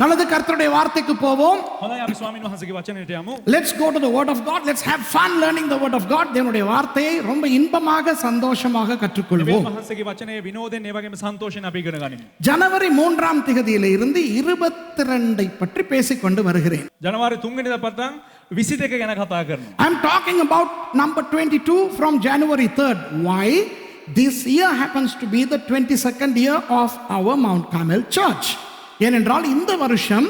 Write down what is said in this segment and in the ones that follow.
நல்லது, கர்த்தருடைய வார்த்தைக்கு போவோம். හොඳයි අපි ස්වාමීන් වහන්සේගේ වචනයට යමු. Let's go to the word of God. Let's have fun learning the word of God. தேவனுடைய வார்த்தையை ரொம்ப இன்பமாக சந்தோஷமாக கற்றுக்கொள்வோம். වහන්සේගේ වචනයේ විනෝදයෙන් ඒ වගේම සන්තෝෂයෙන් අපි ඉගෙන ගනිමු. ஜனவரி 3ஆம் தேதியில இருந்து 22 பற்றி பேசிக்கொண்டு வருகிறேன். ජනවාරි 3 වෙනිදා පටන් 22 ගැන කතා කරනවා. I'm talking about number 22 from January 3rd. Why? This year happens to be the 22nd year of our Mount Carmel Church. ஏனென்றால் இந்த வருஷம்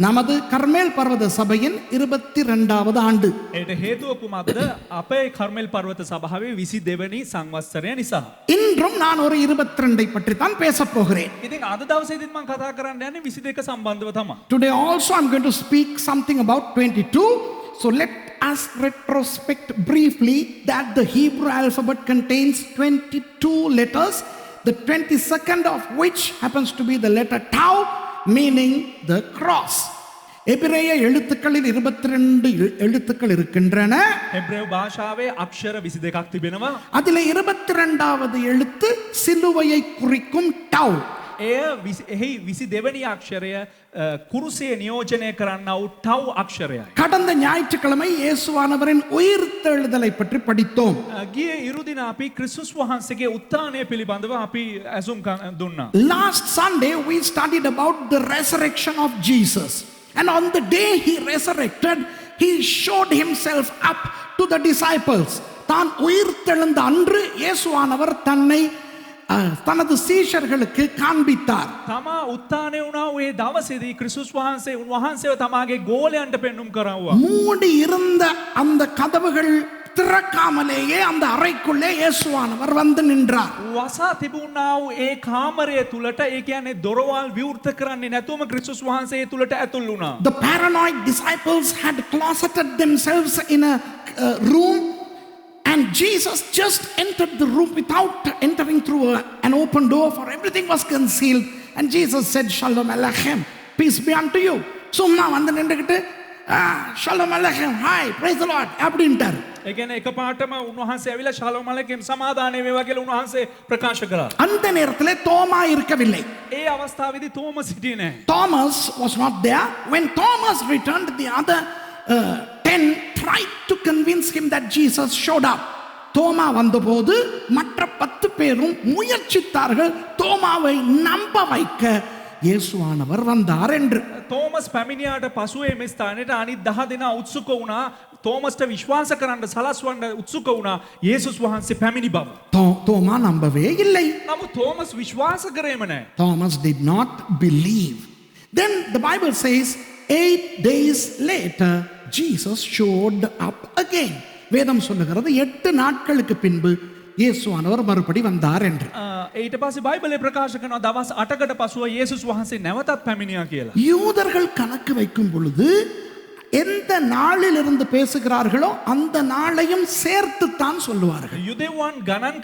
நமது கர்மேல் பர்வத சபையின் 22வது ஆண்டு. ඒට හේතුව කුමක්ද? අපේ කර්මෙල් පර්වත සභාවේ 22 වෙනි සංවත්සරය නිසා. இன்றும் நான் ஒரு 22 பற்றி தான் பேசப் போகிறேன். ඉතින් අද දවසේදීත් මම කතා කරන්න යන්නේ 22 සම්බන්ධව තමයි. Today also I'm going to speak something about 22. So let us retrospect briefly that the Hebrew alphabet contains 22 letters, the 22nd of which happens to be the letter tau, meaning the cross. எபிரேய எழுத்துக்களில் 22 எழுத்துக்கள் இருக்கின்றன. එබ්‍රේව භාෂාවේ අක්ෂර 22ක් තිබෙනවා. அதிலே 22வது எழுத்து சிலுவையை குறிக்கும் tau. එහි 22 වෙනි අක්ෂරය කුරුසය නියෝජනය කරන්නා වූ ටව් අක්ෂරයයි. கடந்த ஞாயிற்றுக்கிழமை இயேசுவானவரின் உயிர்த்தெழுதலை பற்றி படித்தோம். ගිය ඉරුදින අපි ක්‍රිස්තුස් වහන්සේගේ උත්ථානය පිළිබඳව අපි ඇසුම් දුන්නා. Last Sunday we studied about the resurrection of Jesus. And on the day he resurrected, he showed himself up to the disciples. தான் உயிர்த்தெழுந்த அன்று இயேசுவானவர் தன்னை தனது சீஷர்களுக்கு காண்பித்தார். තමා උත්ථානය වුණා ඒ දවසේදී ක්‍රිස්තුස් වහන්සේ උන්වහන්සේව තමාගේ ගෝලයන්ට පෙන්눔 කරවුවා. மூடி இருந்த அந்த கதவுகள் திறக்காமலேயே அந்த அறைக்குள்ளே இயேசுவானவர் வந்து நின்றார். වසා තිබුණා වූ ඒ කාමරය තුලට, ඒ කියන්නේ දොරවල් විවෘත කරන්නේ නැතුවම ක්‍රිස්තුස් වහන්සේ ඒ තුලට ඇතුල් වුණා. The paranoid disciples had closeted themselves in a room. And Jesus just entered the room without entering through an open door, for everything was concealed. And Jesus said, Shalom Aleichem, peace be unto you. Sumna vandu nindukitte, Shalom Aleichem, hi, praise the Lord, அப்படின்ட்டார். ඒ කියන්නේ එකපාරටම උන්වහන්සේ ඇවිල්ලා ශාලෝම් අලෙයිකුම් සමාදානය වේවා කියලා උන්වහන්සේ ප්‍රකාශ කරා. அந்த நேரத்திலே தோமா இருக்கவில்லை. ඒ අවස්ථාවේදී තෝමස් හිටියේ නැහැ. Thomas was not there. When Thomas returned, the other 10 tried to convince him that Jesus showed up. தோமா வந்தபோது மற்ற 10 பேரும் முயற்சித்தார்கள் தோமாவை நம்ப வைக்க இயேசுவானவர் வந்தார் என்று. තෝමස් පැමිණියාට පසුව මේ ස්ථානෙට අනිත් 10 දෙනා උත්සුක වුණා. තෝමස්ට විශ්වාස කරන්න සලස්වන්න උත්සුක වුණා යේසුස් වහන්සේ පැමිණි බව. தோமா நம்பவே இல்லை. නමුත් තෝමස් විශ්වාස කරේම නැහැ. Thomas did not believe. Then the Bible says 8 days later Jesus showed up again. வேதம் சொல்லுகிறது 8 நாட்களுக்கு பின்பு இயேசுவானவர் மறுபடி வந்தார் என்று. ඊට පස්සේ බයිබලයේ ප්‍රකාශ කරනවා දවස් 8කට පසුව යේසුස් වහන්සේ නැවතත් පැමිණියා කියලා. யூதர்கள் கணக்கு வைக்கும் பொழுது எந்த நாளில் இருந்து பேசுகிறார்களோ அந்த நாளையும் சேர்த்து தான் சொல்லுவார்கள். යුදෙව්වන් ගණන්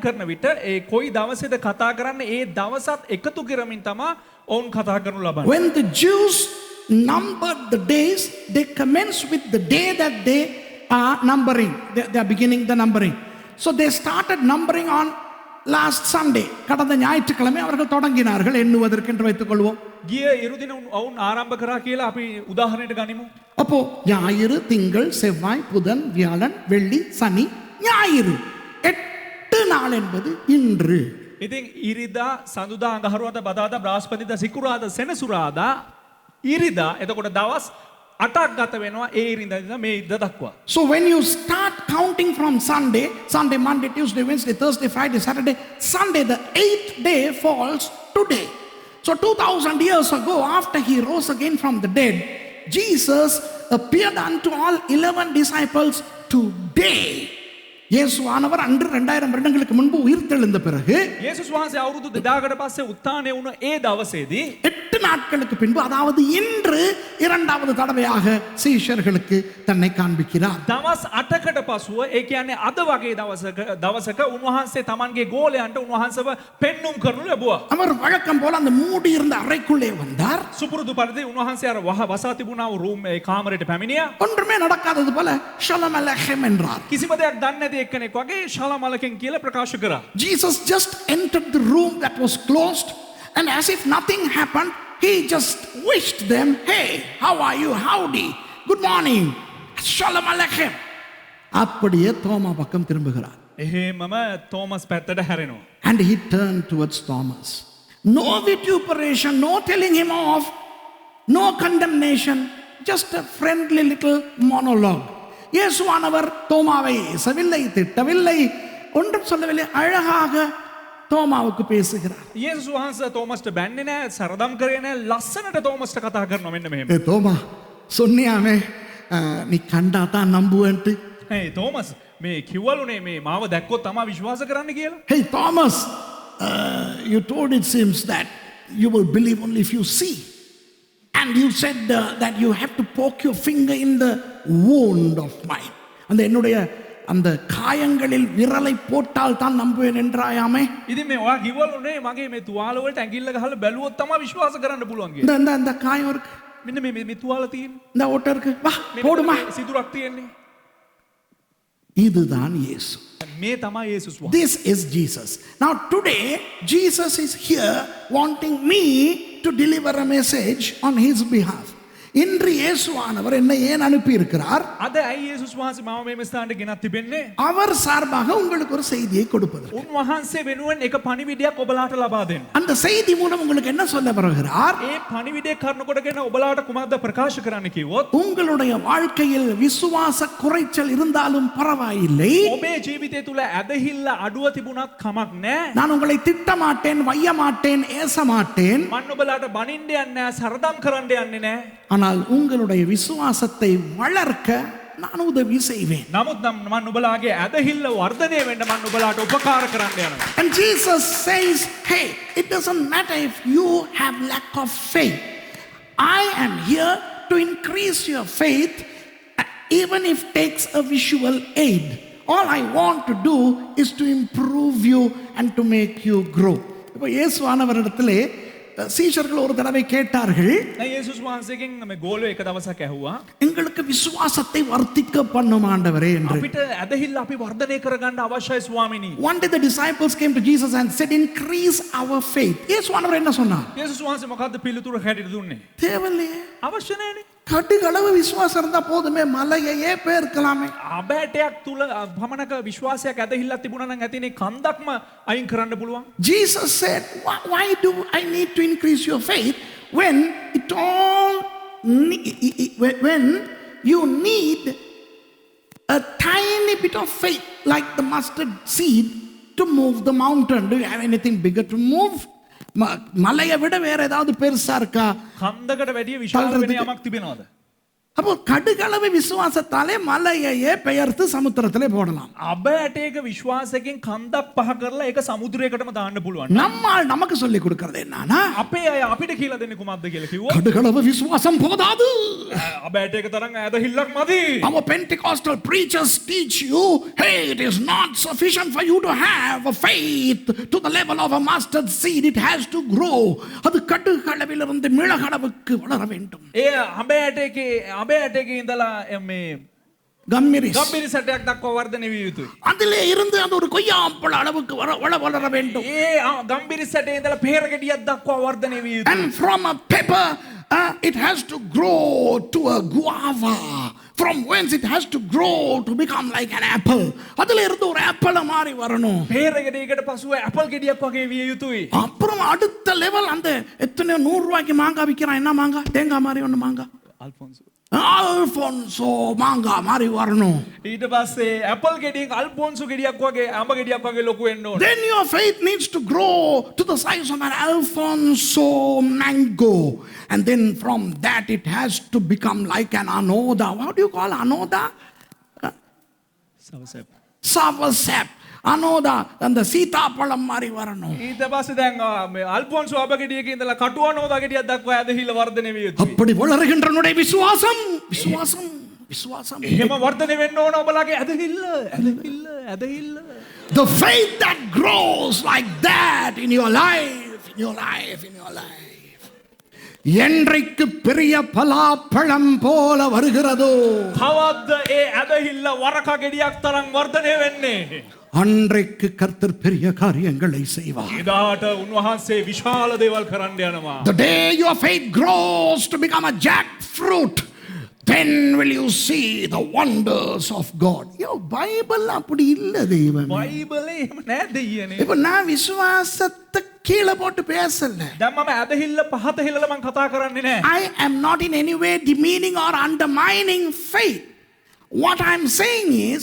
කරන විට ඒ කොයි දවසේද කතා කරන්නේ ඒ දවසත් එකතු කරමින් තමයි ඔවුන් කතා කරනු ලබන්නේ. When the Jews numbered the days, they commenced with the day that they are numbering. They are beginning the numbering. So they started numbering on last Sunday. கடந்த ஞாயிற்றுக்கிழமை அவர்கள் தொடங்கினார்கள் எண்ணுவதற்கு என்று வைத்துக் கொள்வோம். ගිය ඉරුදින ඔවුන් ආරම්භ කරා කියලා අපි උදාහරණයට ගනිමු. அப்போ ஞாயிறு, திங்கள், செவ்வாய், புதன், வியாழன், வெள்ளி, சனி, ஞாயிறு 8 நாள் என்பது இன்று. ඉතින් ඉරිදා, සඳුදා, අඟහරුවාදා, බදාදා, බ්‍රහස්පතින්දා, සිකුරාදා, සෙනසුරාදා, ඉරිදා එතකොට දවස් 8ක් ගත වෙනවා ඒ ඉරිදා ඉඳන් මේ ඉරිදා දක්වා. So when you start counting from Sunday, Monday, Tuesday, Wednesday, Thursday, Friday, Saturday, Sunday, the 8th day falls today. So 2000 years ago, after he rose again from the dead, Jesus appeared unto all 11 disciples today. இயேசுவானவர் அன்று 2000 வருடங்களுக்கு முன்பு உயிர்த்தெழுந்த பிறகு යේසුස් වහන්සේ අවුරුදු 2000කට පස්සේ උත්ථානය වුණ ඒ දවසේදී 8 நாட்களுக்கு பின்பு, அதாவது இன்று இரண்டாவது தடவையாக சீஷர்களுக்கு தன்னை காண்பிக்கிறார். දවස් 8කට පසුව, ඒ කියන්නේ අද වගේ දවසක උන්වහන්සේ තමන්ගේ ගෝලයන්ට උන්වහන්සේව පෙන්눔 කරනු ලැබුවා. அவர் வழக்கம் போல அந்த மூடி இருந்த அறைக்குள்ளே வந்தார். සුපුරුදු පරිදි උන්වහන්සේ අර වසා තිබුණා වූ රූම් ඒ කාමරයට පැමිණියා. ஒன்றுமே நடக்காதது போல ஷலோம் அலைஹிம் என்றார். කිසිම දෙයක් දන්නේ නැති එක්කෙනෙක් වගේ ශාලෝම් අලෙයිකුම් කියලා ප්‍රකාශ කරා. Jesus just entered the room that was closed And as if nothing happened, he just wished them, hey, how are you? Howdy. Good morning. Shalom Aleichem. அப்படியே தோமா பக்கம் திரும்புகிறார். එහෙමම තෝමස් පැත්තට හැරෙනවා. And he turned towards Thomas. No vituperation, no telling him off, no condemnation, just a friendly little monologue. இயேசுவானவர் தோமாவை ஏசவில்லை, திட்டவில்லை, ஒன்றும் சொல்லவில்லை, அழகாக தோமாவுக்கு பேசுகிறார். යේසුස් වහන්සේ තෝමස්ට බැන්නේ නැහැ, සරදම් කරේ නැහැ, ලස්සනට තෝමස්ට කතා කරනවා මෙන්න මෙහෙම. ஏ தோமா, சொன்னியாமே நீ கண்டா தான் நம்புவேன்ட்டு. hey තෝමස්, මේ කිව්වලුනේ මේ මාව දැක්කොත් තමයි විශ්වාස කරන්න කියලා. Hey Thomas, you told it seems that you will believe only if you see. And you said that you have to poke your finger in the wound of mine. அந்த என்னுடைய அந்த காயங்களில் விரலை போட்டால் தான் நம்புவேன் என்றாயாமே. ඉතින් මේ ඔයා කිව්වලුනේ මගේ මේ තුවාල වලට ඇඟිල්ල ගහලා බැලුවොත් තමයි විශ්වාස කරන්න පුළුවන් කියලා. இந்த காயம் இருக்கு, මෙන්න මේ තුවාල තියෙන්නේ. இந்த ஓட்டை இருக்கு, வா போடுமா. සිදුරක් තියෙන්නේ. இதுதான் இயேசு. මේ තමයි යේසුස් වහන්සේ. This is Jesus. Now today Jesus is here wanting me to deliver a message on his behalf. இன்று இயேசுவானவர் என்னை ஏன் அனுப்பி இருக்கிறார்? අද ඇයි යේසුස් වහන්සේ මාව මේ ස්ථානට ගෙනත් තිබෙන්නේ? அவர் சார்பாக உங்களுக்கு ஒரு செய்தியை கொடுப்பதற்கு. උන්වහන්සේ වෙනුවෙන් එක පණිවිඩයක් ඔබලාට ලබා දෙන්න. அந்த செய்தி மூலம் உங்களுக்கு என்ன சொல்ல வருகிறார்? ඒ පණිවිඩය කරනකොටගෙන ඔබලාට කුමක්ද ප්‍රකාශ කරන්න කිව්වොත්? உங்களுடைய வாழ்க்கையில் விசுவாச குறைச்சல் இருந்தாலும் பரவாயில்லை. ඔබේ ජීවිතය තුල ඇදහිල්ල අඩුව තිබුණත් කමක් නැහැ. நான் உங்களை திட்ட மாட்டேன், வைய மாட்டேன், ஏச மாட்டேன். මම ඔබලාට බනින්න යන්නේ නැහැ, සරදම් කරන්න යන්නේ නැහැ. ஆனால் உங்களுடைய விசுவாசத்தை வளர்க்க நான் உதவி செய்வேன். නමුත් මම ඔබලාගේ ඇදහිල්ල වර්ධනය වෙන්න මම ඔබලාට උපකාර කරන්න යනවා. And Jesus says, hey, it doesn't matter if you have lack of faith. I am here to increase your faith, even if it takes a visual aid. All I want to do is to improve you and to make you grow. இப்போ இயேசுவானவரிடத்திலே சீஷர்கள் ஒரு தடவை கேட்டார்கள், යේසුස් වහන්සේගෙන් මේ ගෝලෝ එක දවසක් ඇහුවා, எங்களுக்கு விசுவாசத்தை வர்த்திக்க பண்ணும் ஆண்டவரே என்று. අපිට ඇදහිල්ල අපි වර්ධනය කරගන්න අවශ්‍යයි ස්වාමිනී. One day the disciples came to Jesus and said, increase our faith. இயேசுவானவர் என்ன சொன்னார்? යේසුස් වහන්සේ මොකද්ද පිළිතුර හැටියට දුන්නේ? தேவையில்லையே, අවශ්‍ය නැහැනේ. கடுகளவு விசுவாசம் இருந்தா போதுமே, மலையையே பெயர்க்கலாமே. අබෑටයක් තුල භමනක විශ්වාසයක් ඇදහිල්ලක් තිබුණා නම් ඇතිනේ කන්දක්ම අයින් කරන්න පුළුවන්. Jesus said, why do I need to increase your faith when when you need a tiny bit of faith like the mustard seed to move the mountain? Do you have anything bigger to move? மலையை விட வேற ஏதாவது பெருசா இருக்கா? කන්දකට වැඩිය විශාල වෙන යමක් තිබෙනවද? அப்போ கடுகளவு விசுவாசத்தாலே மலையையே பெயர்த்து சமுத்திரத்திலே போடலாம். අබෑටයක විශ්වාසයෙන් කන්දක් පහ කරලා ඒක සමුද්‍රයකටම දාන්න පුළුවන්. நம்மால் நமக்கு சொல்லி கொடுக்கிறது என்னன்னா, අපේ අය අපිට කියලා දෙන්නේ කුමක්ද කියලා කිව්වොත් கடுகளவு விசுவாசம் போதாது. අබෑටයක තරම් ඇදහිල්ලක් මදි. Our Pentecostal preachers teach you, hey, it is not sufficient for you to have a faith to the level of a mustard seed. It has to grow. அது கடுகளவிலிருந்து மிளகளவுக்கு வளர வேண்டும். ඒ අබෑටයක ඉඳලා මේ கம்மிரிஸ் ගම්බිරි සැටයක් දක්වා වර්ධනය විය යුතුයි. அதிலே இருந்து அது ஒரு கொய்யாப்பழ அளவுக்கு வளர வேண்டும். ඒ ගම්බිරි සැටේ ඉඳලා පෙර ගෙඩියක් දක්වා වර්ධනය විය යුතුයි. And from a pepper it has to grow to a guava, from whence it has to grow to become like an apple. அதிலே இருந்து ஒரு ஆப்பிள் மாதிரி வரணும். පෙර ගෙඩියකට පසුව ඇපල් ගෙඩියක් වගේ විය යුතුයි. அப்புறம் அடுத்த லெவல், அந்த எத்தனை 100 ரூபாய்க்கு மாங்காய் விற்கிறான், என்ன மாங்காய்? தேங்காய் மாதிரி ஒன்று மாங்காய், அல்போன்சோ மாங்காய் மாதிரி வரணும். ඊට පස්සේ ඇපල් ගෙඩියක අල්ෆොන්සෝ ගෙඩියක් වගේ අඹ ගෙඩියක් වගේ ලොකු වෙන්න ඕනේ. Then your faith needs to grow to the size of an Alfonso mango, and then from that it has to become like an anoda. What do you call anoda? Soursep. anoda, அந்த சீதாப்பழம் மாதிரி வரணும். ඊට පස්සේ දැන් මේ අල්ෆොන්සෝ අඹ ගෙඩියක ඉඳලා කටු අනෝදා ගෙඩියක් දක්වා ඇදහිල්ල වර්ධනය විය යුතුයි. அப்படி வளர்கின்றனுடைய விசுவாசம் விசுவாசம் விசுவாசம் එහෙම වර්ධනය වෙන්න ඕන ඔබලාගේ ඇදහිල්ල. The faith that grows like that in your life, in your life, in your life. என்றைக்கு பெரிய பலாப்பழம் போல வருகிறதோ, කවද්ද ඒ ඇදහිල්ල වරක ගෙඩියක් තරම් වර්ධනය වෙන්නේ? அன்றைக்கு கர்த்தர் பெரிய காரியங்களை செய்வார். එදාට උන්වහන්සේ විශාල දේවල් කරන්න යනවා. The day your faith grows to become a jackfruit, then will you see the wonders of God. Bible அப்படி இல்ல தெய்வம். බයිබලේ එහෙම නෑ දෙයියනේ. இப்ப நான் விசுவாசத்தை கீழே போட்டு பேசல. දැන් මම ඇදහිල්ල පහත හෙලලා මං කතා කරන්නේ නෑ. I am not in any way demeaning or undermining faith. What I am saying is,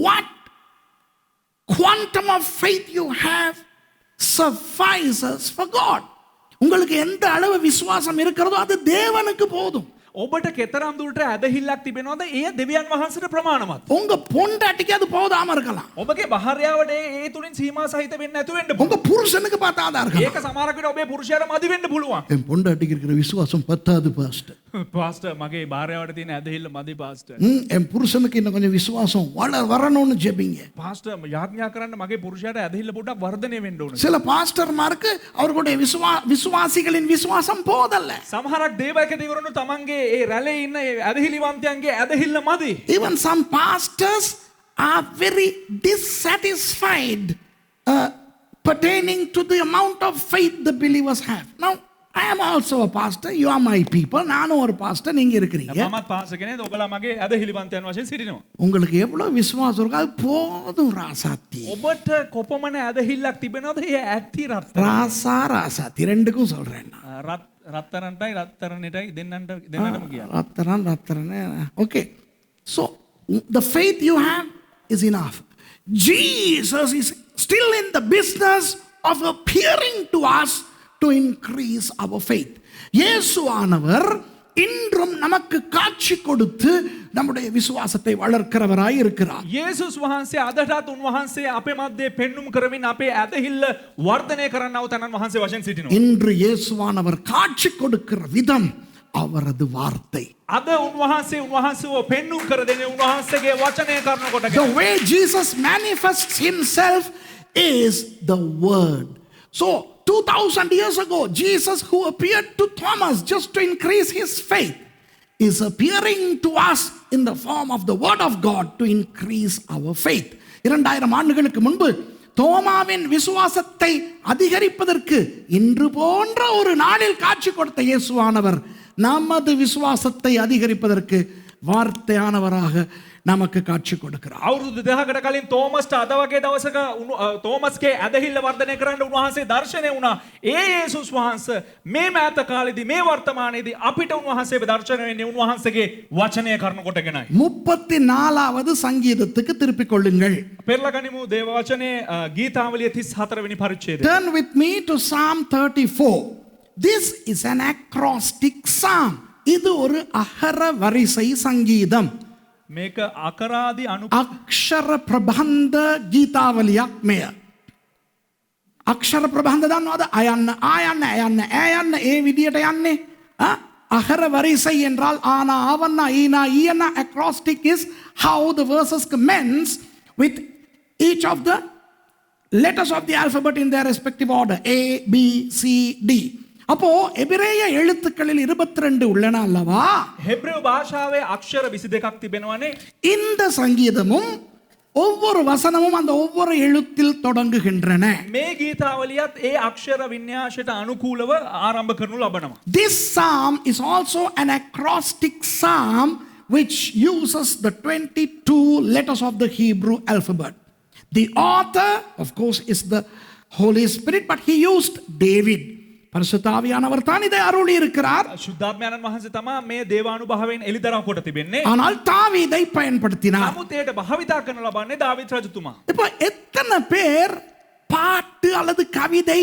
what quantum of faith you have suffices for God. உங்களுக்கு எந்த அளவு விசுவாசம் இருக்கிறதோ அது தேவனுக்கு போதும். ඔබට කෙතරම් දුරට ඇදහිල්ලක් තිබෙනවද? එය දෙවියන් වහන්සේට ප්‍රමාණවත්. உங்க பொண்டாட்டிக்கு அது போதாம இருக்கலாம். ඔබගේ භාර්යාවට ඒ තුලින් සීමා සහිත වෙන්න නැතු වෙන්න உங்க புருஷனுக்கு பார்த்தாதான் இருக்கலாம். ඒක සමහරක් වෙලාවට ඔබේ පුරුෂයාට මදි වෙන්න පුළුවන්. என் பொண்டாட்டிக்கு இருக்கிற விசுவாசம் பத்தாது பாஸ்டர். පාස්ටර් මගේ භාර්යාවට තියෙන ඇදහිල්ල මදි පාස්ටර්. என் புருஷனுக்கு இன்னும் கொஞ்சம் விசுவாசம் வரணும்னு ஜெபிங்க. පාස්ටර් යාඥා කරන්න මගේ පුරුෂයාට ඇදහිල්ල පොඩ්ඩක් වර්ධනය වෙන්න ඕනේ. சில பாஸ்டர்மாருக்கு அவர்களுடைய விசுவாசிகளின் விசுவாசம் போதல்ல. සමහරක් දේවයක දිවරුණු තමන්ගේ ඒ රැළේ ඉන්න ඒ ඇදහිලිවන්තයන්ගේ ඇදහිල්ල මදි. Even some pastors are very dissatisfied pertaining to the amount of faith the believers have. Now, I am also a pastor. You are my people. நானும் ஒரு பாஸ்டர், நீங்க இருக்கிறீங்க. මමත් පාස්ටර් කෙනෙක්. ඔබලා මගේ ඇදහිලිවන්තයන් වශයෙන් සිටිනවා. உங்களுக்கு எவ்வளவு விசுவாசம் இருக்கோ அது போதும் ராசாத்தி. ඔබට කොපමණ ඇදහිල්ලක් තිබෙනවද? ඒ ඇත්ති රත්තරන්. ராசாத்தி ரெண்டுக்கும் சொல்றேன் நான். රත්තරන්ටයි රත්තරණටයි දෙන්නටම කියනවා. ரத்தரன். Okay. So the faith you have is enough. Jesus is still in the business of appearing to us to increase our faith. இயேசுவானவர் இன்றும் நமக்கு காட்சி கொடுத்து நம்முடைய விசுவாசத்தை வளர்க்கிறவராய் இருக்கிறார். යේසුස් වහන්සේ අදටත් උන්වහන්සේ අපේ මැද්දේ පෙන්눔 කරමින් අපේ ඇදහිල්ල වර්ධනය කරන්නව තනන් වහන්සේ වශයෙන් සිටිනවා. இன்று இயேசுவானவர் காட்சி கொடுக்கிற விதம் அவரது வார்த்தை. අද උන්වහන්සේව පෙන්눔 කර දෙන්නේ උන්වහන්සේගේ වචනය කරනකොට. The way Jesus manifests himself is the word. So 2000 years ago, Jesus, who appeared to Thomas just to increase his faith, is appearing to us in the form of the word of God to increase our faith. 2000 ஆண்டுகளுக்கு முன்பு தோமாவின் விசுவாசத்தை அதிகரிப்பதற்கு இன்று போன்ற ஒரு நாளில் காட்சி கொடுத்த இயேசுவானவர் நமது விசுவாசத்தை அதிகரிப்பதற்கு வார்த்தையானவராக நமக்கு காட்சி கொடுக்கிறார். අවුරුදු 2000කට කලින් තෝමස්ට අද වගේ දවසක තෝමස්ගේ ඇදහිල්ල වර්ධනය කරන්න උන්වහන්සේ දර්ශනය වුණා. ඒ යේසුස් වහන්සේ මේ මෑත කාලෙදී මේ වර්තමානයේදී අපිට උන්වහන්සේ දර්ශනය වෙන්නේ උන්වහන්සේගේ වචනය කරනකොටගෙනයි. 34வது சங்கீதத்துக்கு திருப்பிக் கொள்ளுங்கள். පෙරලා ගනිමු දේව වචනේ ගීතාවලිය 34 වෙනි පරිච්ඡේදය. Turn with me to Psalm 34. This is an acrostic psalm. இது ஒரு அகர வரிசை சங்கீதம். මේක අකරාදි අක්ෂර ප්‍රබන්ධ ගීතාවලියක් මෙය. අක්ෂර ප්‍රබන්ධ දන්නවද? ආයන්න ඒ විදියට යන්නේ. අහර වරිසை என்றால் ஆனா ஆவன்னா ஈனா ஈயன்னா. acrostic is how the verses commence with each of the letters of the alphabet in their respective order. A, B, C, D. அப்போ எபிரேய எழுத்துக்களில் 22 உள்ளன அல்லவா? ஹெப்ரேவ் பாஷாவே அக்ஷர 22ක් තිබෙනවනේ. இந்த சங்கீதமும் ஒவ்வொரு வசனமும் அந்த ஒவ்வொரு எழுத்தில் தொடங்குகின்றன. මේ ගීතාවලියත් ඒ අක්ෂර වින්‍යාසයට අනුකූලව ආරම්භ කරනු ලබනවා. This psalm is also an acrostic psalm which uses the 22 letters of the Hebrew alphabet. The author, of course, is the Holy Spirit, but he used David. பரிசுத்தாவியானவர் தான் இதை அருளி இருக்கிறார். சுத்தாத்மாவின் වහන්සේ තමයි මේ දේවානුභාවයෙන් එලිදරව් කොට තිබෙන්නේ. ஆனால் தாவீதை பயன்படுத்தினார். නමුත් ඒට භාවිතා කරන ලබන්නේ දාවීද් රජතුමා. இப்போ எத்தனை பேர் பாட்டு அல்லது கவிதை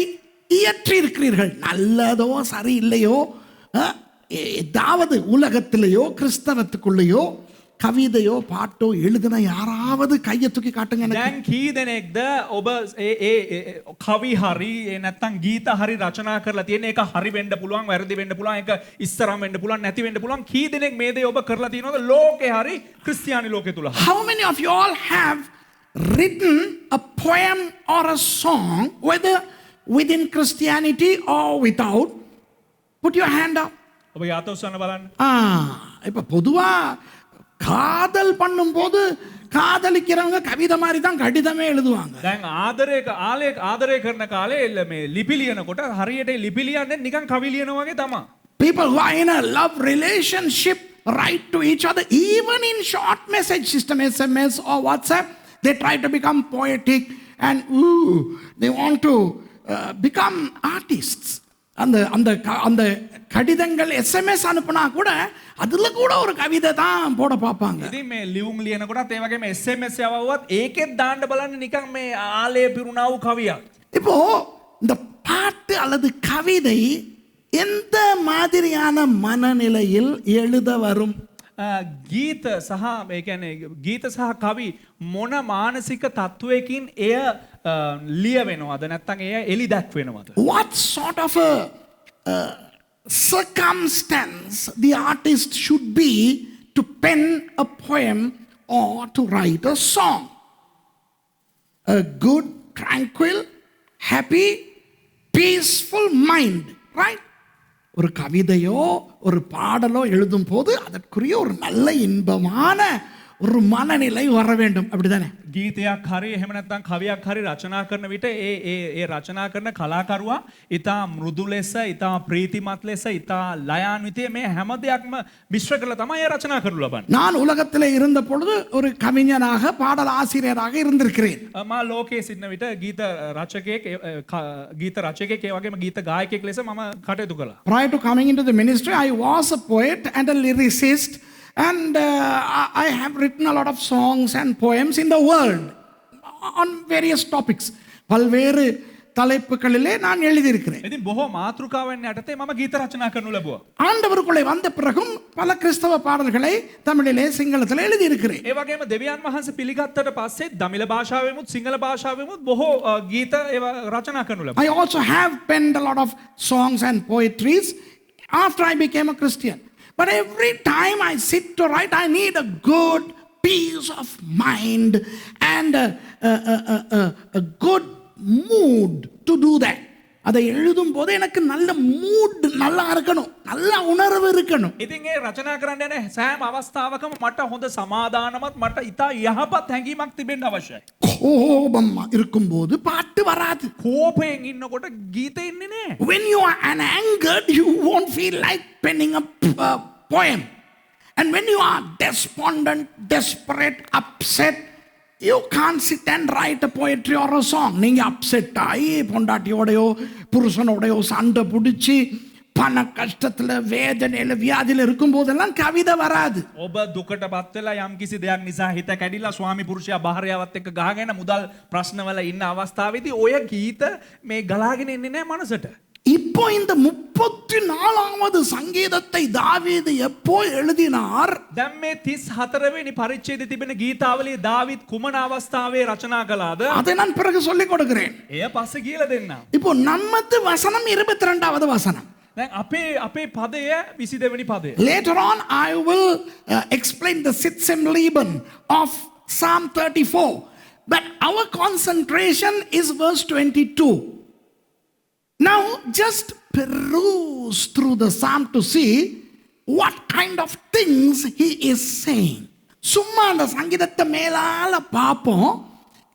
இயற்றி இருக்கிறீர்கள்? நல்லதோ சரியில்லையோ, ஏதாவது உலகத்திலேயோ கிறிஸ்தவத்துக்குள்ளேயோ கவிதையோ பாட்டோ எழுதின யாராவது கையை தூக்கி காட்டுங்க. දැන් කී දෙනෙක්ද ඔබ ඒ කවි හරි නැත්නම් ගීත හරි රචනා කරලා තියෙන එක හරි වෙන්න පුළුවන්, වැරදි වෙන්න පුළුවන්, ඒක ඉස්සරහම වෙන්න පුළුවන්, නැති වෙන්න පුළුවන්. කී දෙනෙක් මේ දේ ඔබ කරලා තියෙනවද ලෝකේ හරි ක්‍රිස්තියානි ලෝකේ තුල? How many of you all have written a poem or a song, whether within Christianity or without? Put your hand up. ඔබ යාත උස්සන්න බලන්න. இப்ப பொதுவா காதல் பண்ணும்போது காதலிக்கிறவங்க கவிதை மாதிரி தான் கடிதமே எழுதுவாங்க. දැන් ආදරය කරන කාලේ මේ ලිපි ලියනකොට හරියට ලිපි ලියන්නේ නිකන් කවි ලියනවා වගේ තමයි. People who are in a love relationship write to each other, even in short message system, SMS or WhatsApp. They try to become poetic and they want to become artists. அந்த கடிதங்கள் SMS අනුපනා கூட அதுல கூட ஒரு கவிதை தான் போட பார்ப்பாங்க. ඉතින් මේ ලියුම් ලියනකොටත් ඒ වගේම SMS යවවුවත් ඒකෙත් දාන්න බලන්න නිකන් මේ ආලේ පිරුණා වූ කවියක්. இப்போ இந்த பாட்டு அல்லது கவிதை எந்த மாதிரியான மனநிலையில் எழுத வரும்? ගීත සහ ඒ කියන්නේ ගීත සහ කවි මොන මානසික තත්වයකින් එය ලියවෙනවද නැත්නම් එය එලි දැක්වෙනවද? What sort of a circumstance the artist should be to pen a poem or to write a song? A good, tranquil, happy, peaceful mind, right? ஒரு கவிதையோ ஒரு பாடலோ எழுதும் போது அதற்குரிய ஒரு நல்ல இன்பமான ஒரு மனநிலை வர வேண்டும், அப்படிதானே? ගීතයක් හරි එහෙම නැත්නම් කවියක් හරි රචනා කරන විට ඒ රචනා කරන කලාකරුවා ඊටා මෘදු ලෙස ඊටා ප්‍රීතිමත් ලෙස ඊටා ලයාන්විතය මේ හැම දෙයක්ම මිශ්‍ර කරලා තමයි රචනා කරනු ලබන්නේ. நான் உலகத்தில் இருந்த பொழுது ஒரு கவிஞனாக பாடல் ஆசிரியராக இருந்திருக்கிறேன். මා ලෝකයේ සිටින විට ගීත රචකයෙක් ඒ වගේම ගීත ගායකයෙක් ලෙස මම කටයුතු කළා. Prior to coming into the ministry, I was a poet and a lyricist, and I have written a lot of songs and poems in the world on various topics. பல்வேறு தலைப்புகளிலே நான் எழுதியிருக்கிறேன். ඉතින් බොහෝ මාතෘකාවන් යටතේ මම ගීත රචනා කරනු ලැබුවා. ஆண்டவருக்குள்ளே வந்த பிறகும் பல கிறிஸ்தவ பாடல்களை தமிழிலே சிங்களத்திலே எழுதியிருக்கிறேன். ඒ වගේම දෙවියන් වහන්සේ පිළිගත්තට පස්සේ දමිළ භාෂාවෙමුත් සිංහල භාෂාවෙමුත් බොහෝ ගීත ඒවා රචනා කරනු ලැබුවා. I also have penned a lot of songs and poetries after I became a Christian. But every time I sit to write, I need a good peace of mind and a good mood to do that. அதை எழுதும் போது எனக்கு நல்ல mood நல்லா இருக்கணும், நல்ல உணர்வு இருக்கணும். ඉතින් ඒ රචනා කරන්න යන සෑම අවස්ථාවකම මට හොඳ සමාදානමත් මට ඉතා යහපත් හැඟීමක් තිබෙන්න අවශ්‍යයි. கோபம் இருக்கும்போது பாட்டு வராது. කෝපයෙන් ඉන්නකොට ගීත එන්නේ නැහැ. When you are angered, you won't feel like penning a poem. And when you are despondent, desperate, upset, you can't sit and write a poetry or a song. நீங்க அப்செட் ஆகி பொண்டாட்டியோடையோ புருஷனோடையோ சண்டை பிடிச்சி பண கஷ்டத்துல வேதனையில வியாதியில இருக்கும் போதெல்லாம் கவிதை வராது. ඔබ දුකට පත් වෙලා යම් කිසි දෙයක් නිසා හිත කැඩිලා ස්වාමි පුරුෂයා භාර්යාවත් එක්ක ගහගෙන මුදල් ප්‍රශ්නවල ඉන්න අවස්ථාවේදී ඔය ගීත මේ ගලාගෙන එන්නේ නැහැ මනසට. இப்போ இந்த 34வது சங்கீதத்தை தாவீது எப்போ எழுதினார்? දැන් මේ 34 වෙනි පරිච්ඡේදයේ තිබෙන ගීතාවලිය දාවිත් කුමන අවස්ථාවේ රචනා කළාද? அதை நான் பிறகு சொல்லிக் கொடுக்கிறேன். එය පස්සේ කියලා දෙන්නම්. இப்போ நம்மது வசனம் 22வது வசனம். දැන් අපේ පදය 22 වෙනි පදය. Later on I will explain the Sitz im Leben of Psalm 34. But our concentration is verse 22. Now just peruse through the psalm to see what kind of things he is saying. சும்மா அந்த சங்கீதத்தை மேலால பார்ப்போம்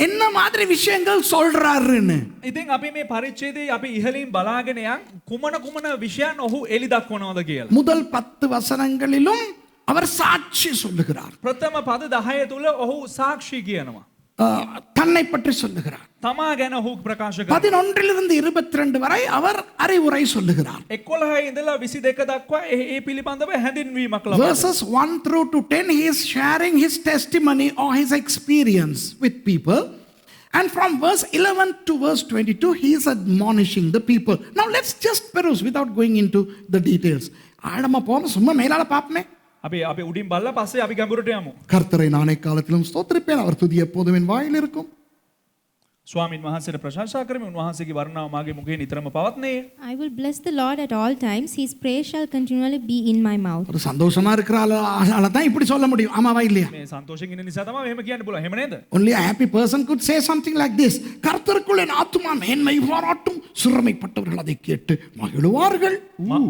என்ன மாதிரி விஷயங்கள் சொல்றாருன்னு. ඉතින් අපි මේ පරිච්ඡේදයේ අපි ඉහළින් බලාගෙන යන් කුමන විෂයන් ඔහු එලි දක්වනවද කියලා. முதல் 10 வசனங்களிலும் அவர் சாட்சி சொல்லுகிறார். ප්‍රථම පද 10 තුල ඔහු සාක්ෂි කියනවා. தன்னை பற்றி சொல்லுகிறார். තමා ගැන ඔහු ප්‍රකාශ කරනවා. 11 22 வரை அவர் அறிவுரை சொல்லுகிறார். 11 ඉඳලා 22 දක්වා ඒ පිළිබඳව හැඳින්වීමක් ලබනවා. Verses 1 through to 10 he is sharing his testimony or his experience with people, and from verse 11 to verse 22 he is admonishing the people. Now let's just peruse without going into the details. ஆழமா போறோம், சும்மா மேலால பாப்பமே. අපි උඩින් බලලා පස්සේ අපි ගැඹුරට යමු. கர்த்தரை நானே காலத்திலும் ஸ்தோத்திரிப்பேன், அவர் துதி எப்போதும் என் வாயில் இருக்கும். ස්වාමින් වහන්සේට ප්‍රශංසා කරමි, උන්වහන්සේගේ වර්ණාව මාගේ මුඛේ නිතරම පවත්නේ. I will bless the Lord at all times. His praise shall continually be in my mouth. ஒரு சந்தோஷமா இருக்கிற ஆள தான் இப்படி சொல்ல முடியும், ஆமாவா இல்லையா? මේ සන්තෝෂයෙන් ඉන්න නිසා තමයි මෙහෙම කියන්න පුළුවන්. එහෙම නේද? Only a happy person could say something like this. கர்த்தருக்குள் என் ஆத்துமா மேன்மை பாராட்டும், சிறுமைப்பட்டவர்கள் அதை கேட்டு மகிழுவார்கள்.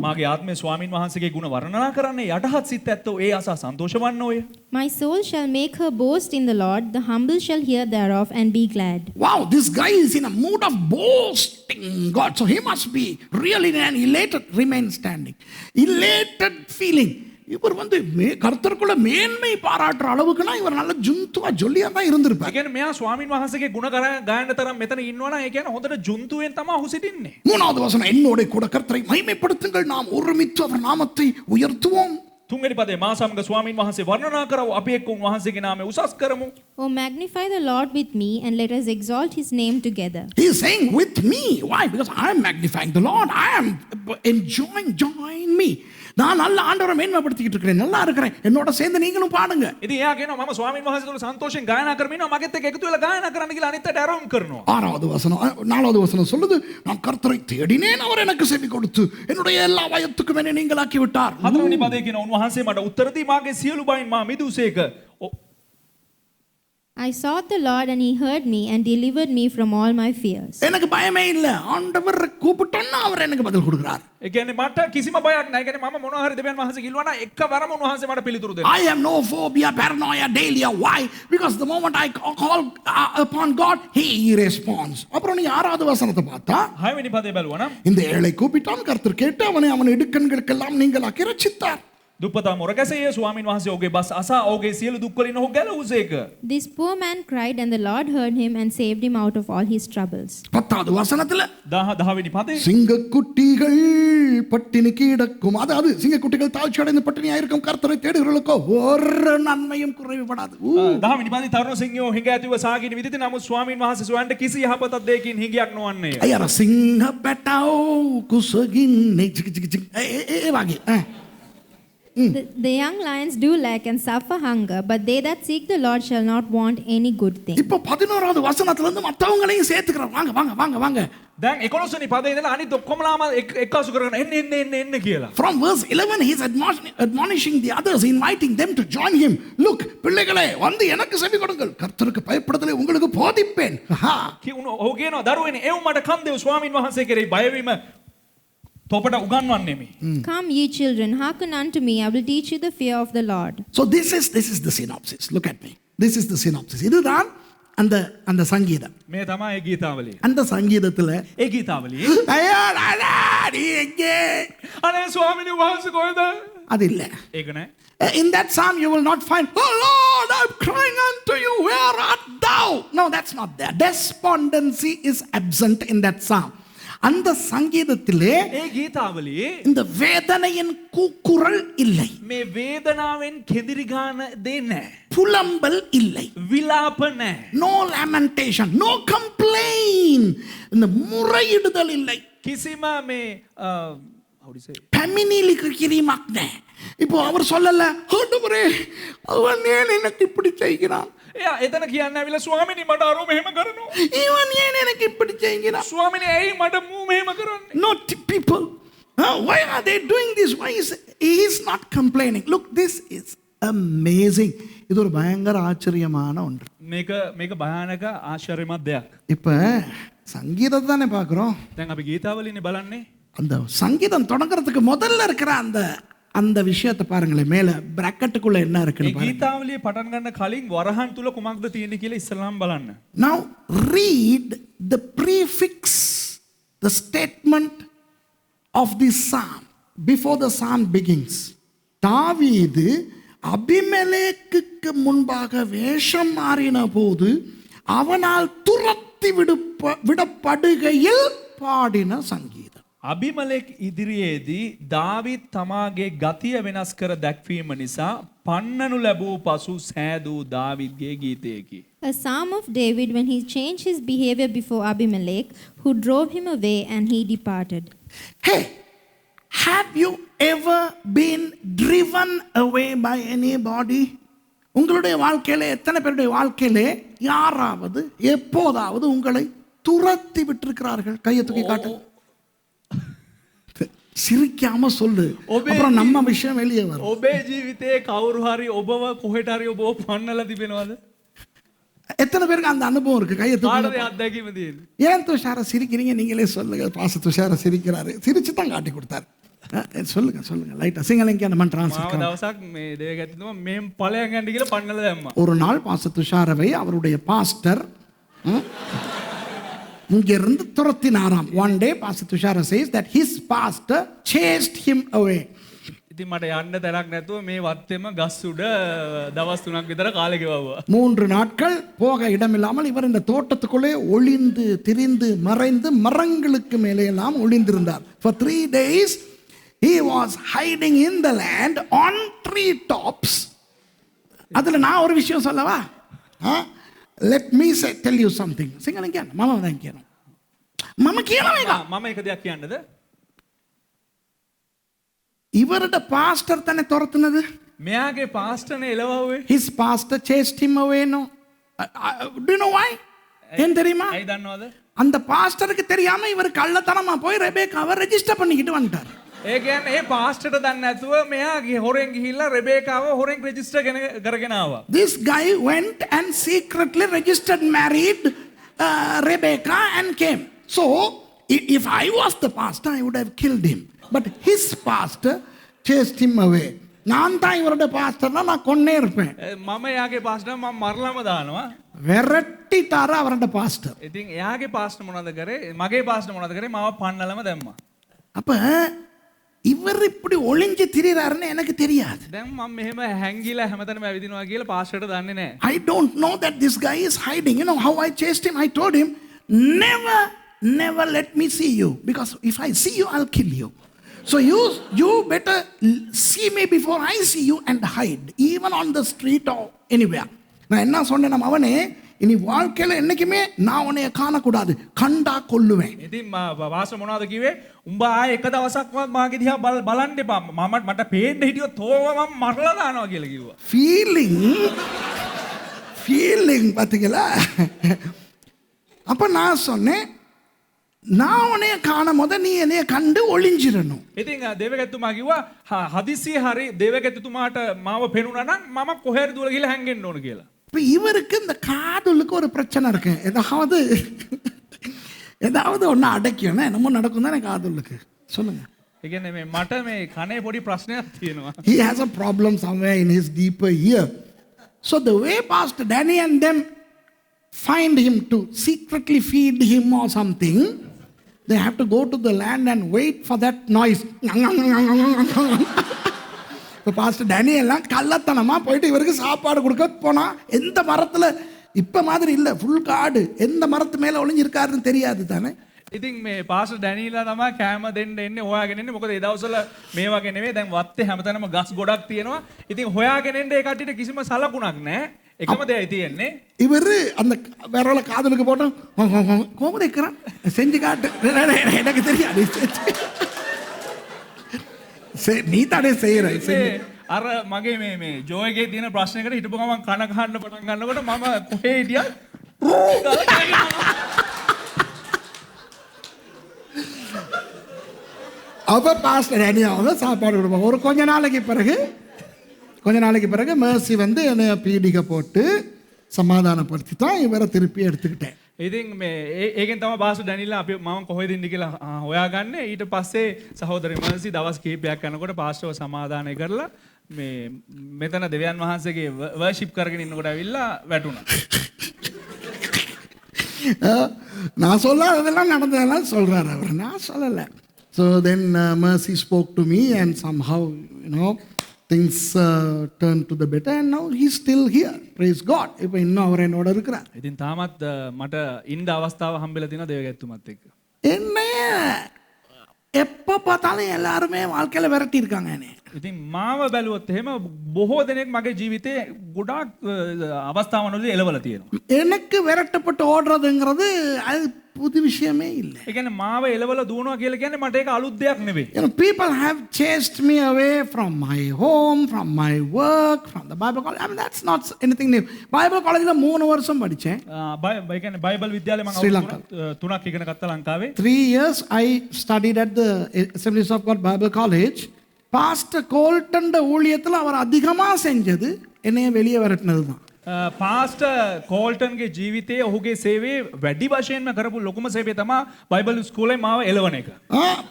මාගේ ආත්මය ස්වාමින් වහන්සේගේ ගුණ වර්ණනා කරන්නේ යටහත් සිත් ඇත්තෝ ඒ අසා සන්තෝෂ වන්න ඔය. My soul shall make her boast in the Lord, the humble shall hear thereof and be glad. Wow, this guy is in a mood of boasting God. So he must be really in an elated, remain standing. Elated feeling. இவர் வந்து கர்த்தருக்குள்ள மேன்மை பாராட்டுற அளவுக்குனா இவர் நல்ல ஜுந்துவா ஜொல்லியா தான் இருந்திருப்பார். ඒ කියන්නේ මෙයා ස්වාමින් වහන්සේගේ ගුණ ගායන තරම් මෙතන ඉන්නවනම් ඒ කියන්නේ හොඳට ජුන්තුවෙන් තමයි ඔහු සිටින්නේ. மூணாவது வசனம், என்னோட கூட கர்த்தரை மகிமைப்படுத்துங்கள், நாம் ஒருமித்து அவர் நாமத்தை உயர்த்துவோம். තුන්වෙනි පදේ, මා සමග ස්වාමින් වහන්සේ වර්ණනා කරව, අපි එක්ක උන්වහන්සේගේ නාමය උසස් කරමු. Oh, magnify the Lord with me, and let us exalt his name together. He is saying with me. Why? Because I am magnifying the Lord. I am enjoying, join me. நான் நல்ல ஆண்டவரை மேன்மைப்படுத்திட்டு இருக்கிறேன், நல்லா இருக்கிறேன், என்னோட சேர்ந்து நீங்களும் பாடுங்க. ඉතින් එයා කියනවා මම ස්වාමින් වහන්සේ තුල සන්තෝෂයෙන් ගායනා කරමින් ඉන්නවා, මගෙත් එක්ක එකතු වෙලා ගායනා කරන්න කියලා අනිත් අයට ආරවුම් කරනවා. ஆறாவது வசனம், நாலாவது வசனம் சொல்லுது, நான் கர்த்தரை தேடினேன், அவர் எனக்கு செவி கொடுத்து என்னுடைய எல்லா பயத்துக்கும் என்னை நீங்களாக்கி விட்டார். හතරවෙනි පදේ කියනවා උන්වහන්සේ මට උත්තර දී මාගේ සියලු බයින් මා මිදුසේක. I sought the Lord, and he heard me and delivered me from all my fears. எனக்கு பயமே இல்ல, ஆண்டவர் கூப்பிட்டோன்னா அவர் எனக்கு பதில் கொடுக்கிறார். ඒ කියන්නේ මට කිසිම බයක් නැහැ. ඒ කියන්නේ මම මොනවා හරි දෙවියන් වහන්සේ කිව්වා නම් එකවරම උන්වහන්සේ මට පිළිතුරු දෙනවා. I have no phobia, paranoia, dahlia. Why? Because the moment I call upon God, he responds. அப்புறம் நீ ஆறாவது வசனத்தை பார்த்தா, හයවෙනි පදේ බැලුවා නම් இந்த ஏழை கூப்பிட்டான், கர்த்தர் கேட்டு அவனை அவன் இடுக்கண்களுக்கெல்லாம் நீங்களாக்கி ரட்சித்தார். දුප්පතා මොරගැසයේ ස්වාමින් වහන්සේ ඔහුගේ බස් අසා ඔහුගේ සියලු දුක් වලින් ඔහු ගැලවුසේක. This poor man cried, and the Lord heard him and saved him out of all his troubles. பத்தாவது வசனத்துல, 10වෙනි පදේ சிங்கக்குட்டிகள் பட்டினி கிடக்கும், அதாவது சிங்கக்குட்டிகள் தாழ்ச்சி அடைந்து பட்டினியா இருக்கும், கர்த்தரை தேடுகிறவர்களுக்கோ ஒரு நன்மையும் குறைவுபடாது. 10වෙනි පදේ තරුණ සිංහයෝ හිඟ ඇතිව සාගින විදිහට නමුත් ස්වාමින් වහන්සේ සොයන්න කිසි යහපතක් දෙයකින් හිඟයක් නොවන්නේ. අයර සිංහ පැටව් කුසගින්නේ ඒ වගේ. The young lions do lack and suffer hunger, but they that seek the Lord shall not want any good thing. இப்போ 11வது வசனத்துல இருந்து மத்தவங்களையும் சேர்த்துக்கிறார். வாங்க வாங்க வாங்க வாங்க. දැන් 11වෙනි පදේ ඉඳලා අනිත් ඔක්කොමලාම එක්කාසු කරගෙන එන්න කියලා. From verse 11 he is admonishing the others, inviting them to join him. Look, பிள்ளைகளே வந்து எனக்கு செவி கொடுங்கள், கர்த்தருக்கு பயப்படுதலை உங்களுக்கு போதிப்பேன். ඔහු කියනවා දරුවනේ එව් මට කන් දෙව් ස්වාමින් වහන්සේ කෙරෙහි බය වීම තොපට උගන්වන්නෙමි. Come ye children, hearken unto me, I will teach you the fear of the Lord. So this is the synopsis. Look at me. This is the synopsis. இதுதான் அந்த சங்கீதம். මේ තමයි ගීතාවලිය. அந்த சங்கீதத்துல ඒ ගීතාවලියේ ஐயா நீ எங்கே, අනේ ස්වාමිනේ වහන්සේ කොහෙද? அது இல்ல. ඒක නෑ. In that psalm you will not find, oh Lord, I'm crying unto you, where art thou? No, that's not there. Despondency is absent in that psalm. அந்த சங்கீதத்திலே ඒ ගීතාවලියේ இந்த வேதனையின் கூக்குரல் இல்லை, මේ වේදනාවෙන් කෙදිරි ගාන දෙ නැහැ. புலம்பல் இல்லை, විලාප නැහැ. no lamentation, no complaint, இந்த முறையிடுதல் இல்லை, කිසිම මේ how do you say පැමිණිලි කිරීමක් නැහැ. இப்போ அவர் சொல்லல, ஆண்டவரே அவன் ஏன் எனக்கு இப்படி செய்கிறான், එයා එතන කියන්නේ ඇවිල්ලා ස්වාමිනේ මට අර මෙහෙම කරනවා. இவன் ஏன் எனக்கு இப்படி செய்கிறான். ස්වාමිනේ ඇයි මට මූ මෙහෙම කරන්නේ? Not people. Why are they doing this? Why is he is not complaining? Look, this is amazing. இது ஒரு பயங்கர ஆச்சரியமான ஒன்று. මේක භයානක ආශ්චර්යමත් දෙයක්. இப்ப சங்கீதத்தை தானே பார்க்கிறோம். දැන් අපි ගීතාවලිනේ බලන්නේ. அந்த சங்கீதம் தொடங்குறதுக்கு முதல்ல இருக்கிற அந்த விஷயத்தை பாருங்களேன், மேல பிராக்கெட்டுக்குள்ள என்ன இருக்குன்னு මේ பாருங்க. ගීතාවලිය පටන් ගන්න කලින් වරහන් තුල කුමක්ද තියෙන්නේ කියලා ඉස්සෙල්ලාම බලන්න. Now read the prefix, the statement of this psalm before the psalm begins. தாவீது அபிமெலேக்குக்கு முன்பாக வேஷம் மாறின போது அவனால் துரத்தி விடப்படுகையில் பாடின சங்கீதம். අබිමලෙක් ඉදිරියේදී දාවිත් තමාගේ ගතිය වෙනස් කර දැක්වීම නිසා පන්නනු ලැබූ පසු සෑදූ දාවිත්ගේ ගීතයකි. A psalm of David when he changed his behavior before Abimelech, who drove him away and he departed. Hey, have you ever been driven away by anybody? உங்களுடைய வாழ்க்கையில எத்தனை பேருடைய வாழ்க்கையில யாராவது எப்போதாவது உங்களை துரத்தி விட்டிருக்கிறார்கள்? கையை தூக்கி காட்டு. சிரிக்காம சொல்லு, அப்புறம் நம்ம விஷயம் வெளியே வரும். ඔබේ ජීවිතේ කවුරු හරි ඔබව කොහෙට හරි ඔබව පන්නලා තිබෙනවද? எத்தனை பேருக்கு அந்த அனுபவம் இருக்கு? கையை தூக்கி. කාටද අත්දැකීම තියෙන්නේ? ஏன் துஷார சிரிக்கிறீங்க? நீங்களே சொல்லுங்க. பாச துஷார சிரிக்கிறாரு, சிரிச்சு தான் காட்டி கொடுத்தாரு. சொல்லுங்க சொல்லுங்க லைட்டா සිංහලෙන් මම මාව ட்ரான்ஸ்லேட் කරනවා. දවසක් මේ දේවක ඇතුතුම මෙම් ඵලයන් ගන්න කියලා පන්නලා දැම්මා. ஒரு நாள் பாஸ்டர் துஷாரவை அவருடைய பாஸ்டர் இங்கிருந்து துரத்தினாராம். One day Pastor Tushara says that his pastor chased him away. ඉතින් මට යන්න තැනක් නැතුව මේ වත්තේම ගස් උඩ දවස් 3ක් විතර කාලේ ගෙවුවා. 3 நாட்கள் போக இடமில்லாமல் இவர் இந்த தோட்டத்துக்குள்ளே ஒளிந்து திரிந்து மறைந்து மரங்களுக்கு மேலே எல்லாம் ஒளிந்திருந்தார். For 3 days he was hiding in the land on tree tops. அதுல நான் ஒரு விஷயம் சொல்லவா? Let me tell you something. සිංහලෙන් කියන්න. මම දැන් කියනවා. මම කියනවා එක. මම එක දෙයක් කියන්නද? இவரோட பாஸ்டர் தானே துரத்துனது. මෙයාගේ පාස්ටර්නේ එලවුවේ. His pastor chased him away. No. Do you know why? ஏன் தெரியுமா? ඇයි දන්නවද? அந்த பாஸ்டருக்கு தெரியாம இவர் கள்ளத்தனமா போய் ரெபேக்காவை ரெஜிஸ்டர் பண்ணிக்கிட்டு வந்துட்டார். ඒ කියන්නේ ඒ පාස්ටර්ට දන්නේ නැතුව මෙයා හොරෙන් ගිහිල්ලා රෙබේකාව හොරෙන් රෙජිස්ටර් කරගෙන ආවා. This guy went and secretly registered married Rebecca and came. So if I was the pastor I would have killed him. But his pastor chased him away. நான் தான் இவரோட பாஸ்டர்னா நான் கொன்னே இருப்பேன். මම එයාගේ පාස්ටර් මම මරලම දානවා. விரட்டிட்டாரு அவரோட பாஸ்டர். ඉතින් එයාගේ පාස්ටර් මොනවද කරේ? මගේ පාස්ටර් මොනවද කරේ? මාව පන්නලම දැම්මා. அப்ப இவர் இப்படி ஒளிஞ்சு திரிறாருன்னு எனக்கு தெரியாது. දැන් මම මෙහෙම හැංගිලා හැමතැනම ඇවිදිනවා කියලා පාස්ටර්ට දන්නේ නැහැ. I don't know that this guy is hiding. You know how I chased him? I told him, never let me see you. Because if I see you, I'll kill you. So you better see me before I see you and hide. Even on the street or anywhere. நான் என்ன சொன்னேன் அவனே இனி வாழ்க்கையில என்னைக்குமே நான் உன்னைய காணக்கூடாது கண்டா கொல்லுவேன். ඉතින් පාස්ටර් මොනවද කිව්වේ? උඹ ආයේ එක දවසක්වත් මාගේ දිහා බලන්න එපා. මට පේන්න හිටියොත් තෝව මම මරලා දානවා කියලා කිව්වා. ஃபீலிங் பாத்தீங்களா? அப்ப நான் சொன்னேன் நான் உன்னைய காணும் போது நீ என்னைய கண்டு ஒளிஞ்சிரணும். ඉතින් දේවකතුමා කිව්වා හදිසියෙ හරි දේවකතුමාට මාව පෙනුණා නම් මම කොහෙද දුවලා ගිහලා හැංගෙන්න ඕන කියලා. இப்ப இவருக்கு இந்த காதுலுக்கு ஒரு பிரச்சனை இருக்கு. ஏதாவது ஒன்று அடைக்கணும் என்னமோ நடக்கும் தானே காதுலுக்கு. சொல்லுங்க. ඒ කියන්නේ මට මේ කනේ පොඩි ප්‍රශ්නයක් තියෙනවා. He has a problem somewhere in his deeper ear. So the way Pastor Danny and them find him to secretly feed him or something, they have to go to the land and wait for that noise. இப்போ pastor Danny எல்லாம் கள்ளத்தனமாக போயிட்டு இவருக்கு சாப்பாடு கொடுக்க போனால் எந்த மரத்தில் இப்போ மாதிரி இல்லை ஃபுல் காடு எந்த மரத்து மேலே ஒளிஞ்சிருக்காருன்னு தெரியாது தானே. ඉතින් මේ පාස්ටර් ඩැනීලා තමයි කෑම දෙන්න එන්නේ හොයාගෙන එන්නේ. මොකද ඒ දවස්වල මේ වගේ නෙවෙයි. දැන් වත්තේ හැමතැනම ගස් ගොඩක් තියෙනවා. ඉතින් හොයාගෙන එන්න ඒ කට්ටියට කිසිම සලකුණක් නැහැ. එකම දෙයයි තියෙන්නේ. இவர் அந்த விரல காதலுக்கு போட்டோம் கோபம் இருக்கிறான் செஞ்சு காட்டு எனக்கு தெரியாது. நீ தானே செய்யற. අර මගේ මේ ජෝයගේ තියෙන ප්‍රශ්නයකට හිටපු ගමන් කන කහන්න පටන් ගන්නකොට මම කොහේ හිටියා அவ பாஸ்டர் டேனியாவை சாப்பாடு கொடுப்பாங்க. ஒரு கொஞ்ச நாளைக்கு பிறகு மேர்சி வந்து என்னை பீடிகை போட்டு சமாதானப்படுத்தி தான் இவரை திருப்பி எடுத்துக்கிட்டேன். ඉතින් මේ ඒකෙන් තමයි පාස්ටර් ඩැනිලා අපි මම කොහෙද ඉන්නේ කියලා හොයාගන්නේ. ඊට පස්සේ සහෝදරි මර්සි දවස් කිහිපයක් යනකොට පාස්ටර්ව සමාදානය කරලා මේ මෙතන දෙවියන් වහන්සේගේ වර්ෂිප් කරගෙන ඉන්නකොට ඇවිල්ලා වැටුණා. நான் சொல்லாததெல்லாம் நடந்ததெல்லாம் சொல்றாரு அவர், நான் சொல்லலை. So then Mercy spoke to me and somehow things turned to the better and now he's still here. Praise God. இப்போ இன்னும் அவர் என்னோட இருக்கிறார். ඉතින් තාමත් මට ඉන්න අවස්ථාව හම්බෙලා තියෙනවා දේවගැත්තුමත් එක්ක. என்னைய எப்போ பார்த்தாலும் எல்லாருமே வாழ்க்கையில விரட்டி இருக்காங்க என்னைய. ඉතින් මාව බැලුවොත් එහෙම බොහෝ දෙනෙක් මගේ ජීවිතේ ගොඩාක් අවස්ථාවන්වලදී එළවලා තියෙනවා. எனக்கு விரட்டப்பட்டு ஓடுறதுங்கிறது அது புது விஷயமே இல்லை. ඒ කියන්නේ මාව එළවලා දුවනවා කියලා කියන්නේ මට ඒක අලුත් දෙයක් නෙවෙයි. People have chased me away from my home, from my work, from the Bible college. I mean that's not anything new. Bible collegeல 3 வருஷம் படிச்சேன். ඒ කියන්නේ බයිබල් විද්‍යාලේ මම තුනක් ඉගෙන ගත්තා ලංකාවේ. 3 years I studied at the Assemblies of God Bible College. Pastor golden ஊழியத்தில் அவர் அதிகமாக செஞ்சது என்னைய வெளியே விரட்டினது தான். පාස්ට කෝල්ටන්ගේ ජීවිතය ඔහුගේ සේවේ වැඩි වශයෙන්ම කරපු ලොකුම සේවය තමා බයිබල් ස්කූලේ මාව එලවන එක.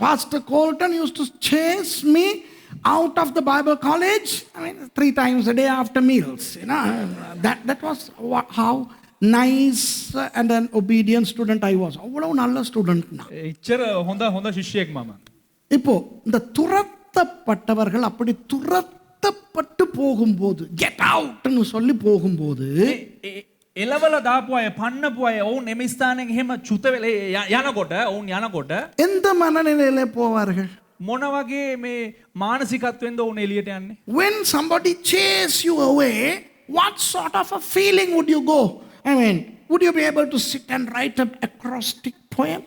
Pastor Colton used to chase me out of the Bible college, I mean, 3 times a day after meals. You know, that was how nice and an obedient student I was. அவ்வளவு நல்ல student நான். ඉච්චර හොඳ ශිෂ්‍යයෙක් මම. இப்போ இந்த துரத்தப்பட்டவர்கள் அப்படி துரத்தப்பட்டு போகும்போது get அவுட்னு சொல்லி போகும்போது එලවල දාපු අය පන්නපු අය ඔවුන් එම ස්ථානයෙන් එහෙම චුත වෙලා යනකොට ඔවුන් යනකොට எந்த மனநிலையில போவார்கள்? මොන වගේ මේ මානසිකත්වෙන්ද ඔවුන් එළියට යන්නේ? When somebody chase you away, what sort of a feeling would you go? I mean, would you be able to sit and write an acrostic poem?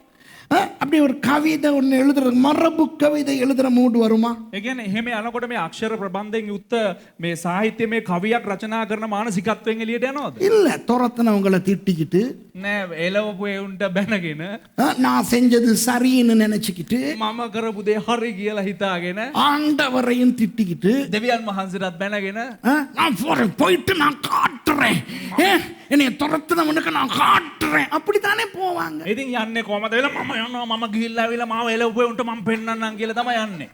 அப்படி ஒரு கவிதை ஒன்று எழுதுற மரபு கவிதை எழுதுற மூடு வருமா? ඒ කියන්නේ එහෙම යනකොට මේ අක්ෂර ප්‍රබන්ධයෙන් යුක්ත මේ සාහිත්‍යමය කවියක් රචනා කරන මානසිකත්වයෙන් එළියට යනවද? இல்ல, துரத்துனவங்களை திட்டிக்கிட்டு නෑ එලවපු එවුන්ට බැනගෙන நான் செஞ்சது சரின்னு நினைச்சுக்கிட்டு මම කරපු දේ හරි කියලා හිතාගෙන ஆண்டவரையும் திட்டிக்கிட்டு දෙවියන් වහන්සේටත් බැනගෙන நான் போயிட்டு நான் காட்டுறேன், என்னை துரத்துனவனுக்கு நான் காட்டுறேன், அப்படித்தானே போவாங்க. ඉතින් යන්නේ කොහමද වෙලා මම යනවා මම ගිහිල්ලා ආවිලා මාව එලවපු එවුන්ට මම පෙන්නන්නම් කියලා තමයි යන්නේ.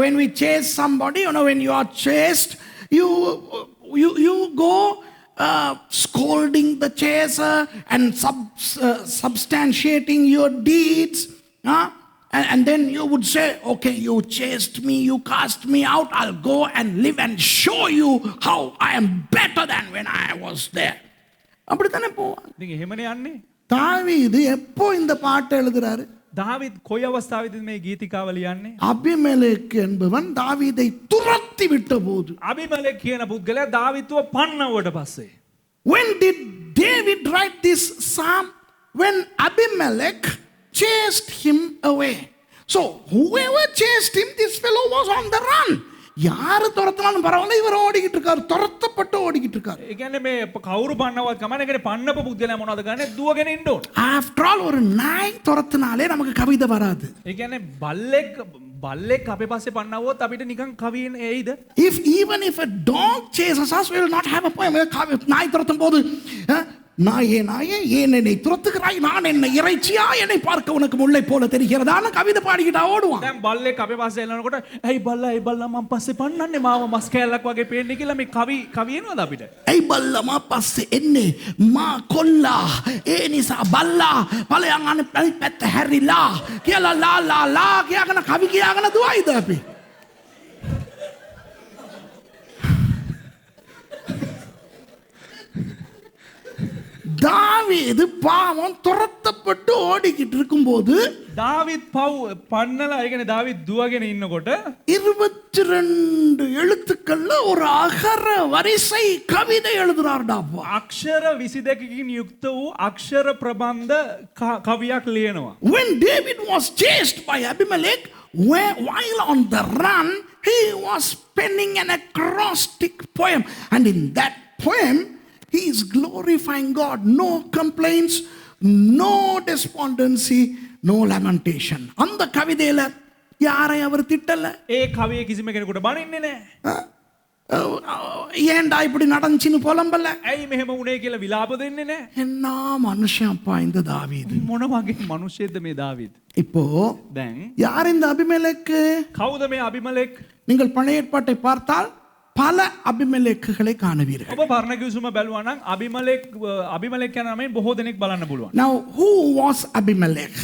When we chase somebody, you know, when you are chased, you go scolding the chaser and substantiating your deeds, and then you would say, okay, you chased me, you cast me out, I'll go and live and show you how I am better than when I was there. அப்படித்தானே போவாங்க. ඉතින් එහෙමනේ යන්නේ. தாவீது எப்போ இந்த பாட்டை எழுதுறாரு? දාවිද් කොයි අවස්ථාවේද මේ ගීතිකාව ලියන්නේ? அபிமெலேக்கு என்பவன் தாவீதை துரத்தி விட்ட போது. අබිමලෙක් කියන පුද්ගලයා දාවිත්ව පන්නවට පස්සේ. When did David write this psalm? When Abimelech chased him away. So whoever chased him, this fellow was on the run. யாரு துரத்தினாலும் பரவாயில்ல, இவர் ஓடிக்கிட்டு இருக்காரு, துரத்தப்பட்டு ஓடிக்கிட்டு இருக்காரு. ඒ කියන්නේ මේ කවුරු පන්නවත් කමන්නේ කියන්නේ පන්නපු පුද්ගලයා මොනවද කරන්නේ? දුවගෙන ඉන්න ඕන. After all, ஒரு நாய் துரத்தினாலே நமக்கு கவிதை வராது. ඒ කියන්නේ බල්ලෙක් අපේ පස්සේ පන්නවුවොත් අපිට නිකන් කවියෙන් එයිද? Even if a dog chases us, we will not have a poem. நாய் துரத்தும் போது நாயே நாயே ஏன் என்னை துரத்துகிறாய், நான் என்ன இறைச்சியா, என்னை பார்க்க உனக்கு முல்லை போல தெரிகிறதான்னு கவிதை பாடிக்கிட்டா ஓடுவான். දැන් බල්ලෙක් අපේ පස්සේ එනකොට ඇයි බල්ලා මම පස්සේ පන්නන්නේ මාව මස් කෑල්ලක් වගේ පේන්නේ කියලා මේ කවි එනවද අපිට? ඇයි බල්ලා මා පස්සේ එන්නේ, මා කොල්ලා, ඒ නිසා බල්ලා ඵලයන් අනේ පැත්ත හැරිලා කියලා ලා කියගෙන කවි කියාගෙන දුවයිද අපි? தாவீது பாவம் துரத்தப்பட்டு ஓடிக்கிட்டு இருக்கும்போது දාවිත් පන්නලා ඒ කියන්නේ දාවිත් දුවගෙන ඉන්නකොට 22 எழுத்துக்கள்ல ஒரு அகர வரிசை கவிதை எழுதுறாருடாப்பா. අක්ෂර 22කින් යුක්ත වූ අක්ෂර ප්‍රබන්ධ කවියක් ලියනවා. When David was chased by Abimelech, while on the run, he was penning an acrostic poem, and in that poem he is glorifying God. No complaints, no despondency, no lamentation. அந்த கவிதையில யாரை அவர் திட்டல. ඒ කවියේ කිසිම කෙනෙකුට බනින්නේ නැහැ. ஏன்டா இப்படி நடந்துச்சுன்னு புலம்பல. ඇයි මෙහෙම වුණේ කියලා විලාප දෙන්නේ නැහැ. என்ன மனுஷன்ப்பா இந்த தாவீது. මොන වගේ මිනිස්සෙක්ද මේ දාවිත්? இப்போ දැන් யார் இந்த அபிமெலேக்கு? කවුද මේ අබිමලෙක්? நீங்கள் பழைய ஏற்பாட்டை பார்த்தால் பல அபிமெலேக்குகளை காணுவீர்கள். ඔබ පරණ කිවිසුම බැලුවා නම් අබිමලෙක් යන නමෙන් බොහෝ දෙනෙක් බලන්න පුළුවන්. Now, who was Abimelech?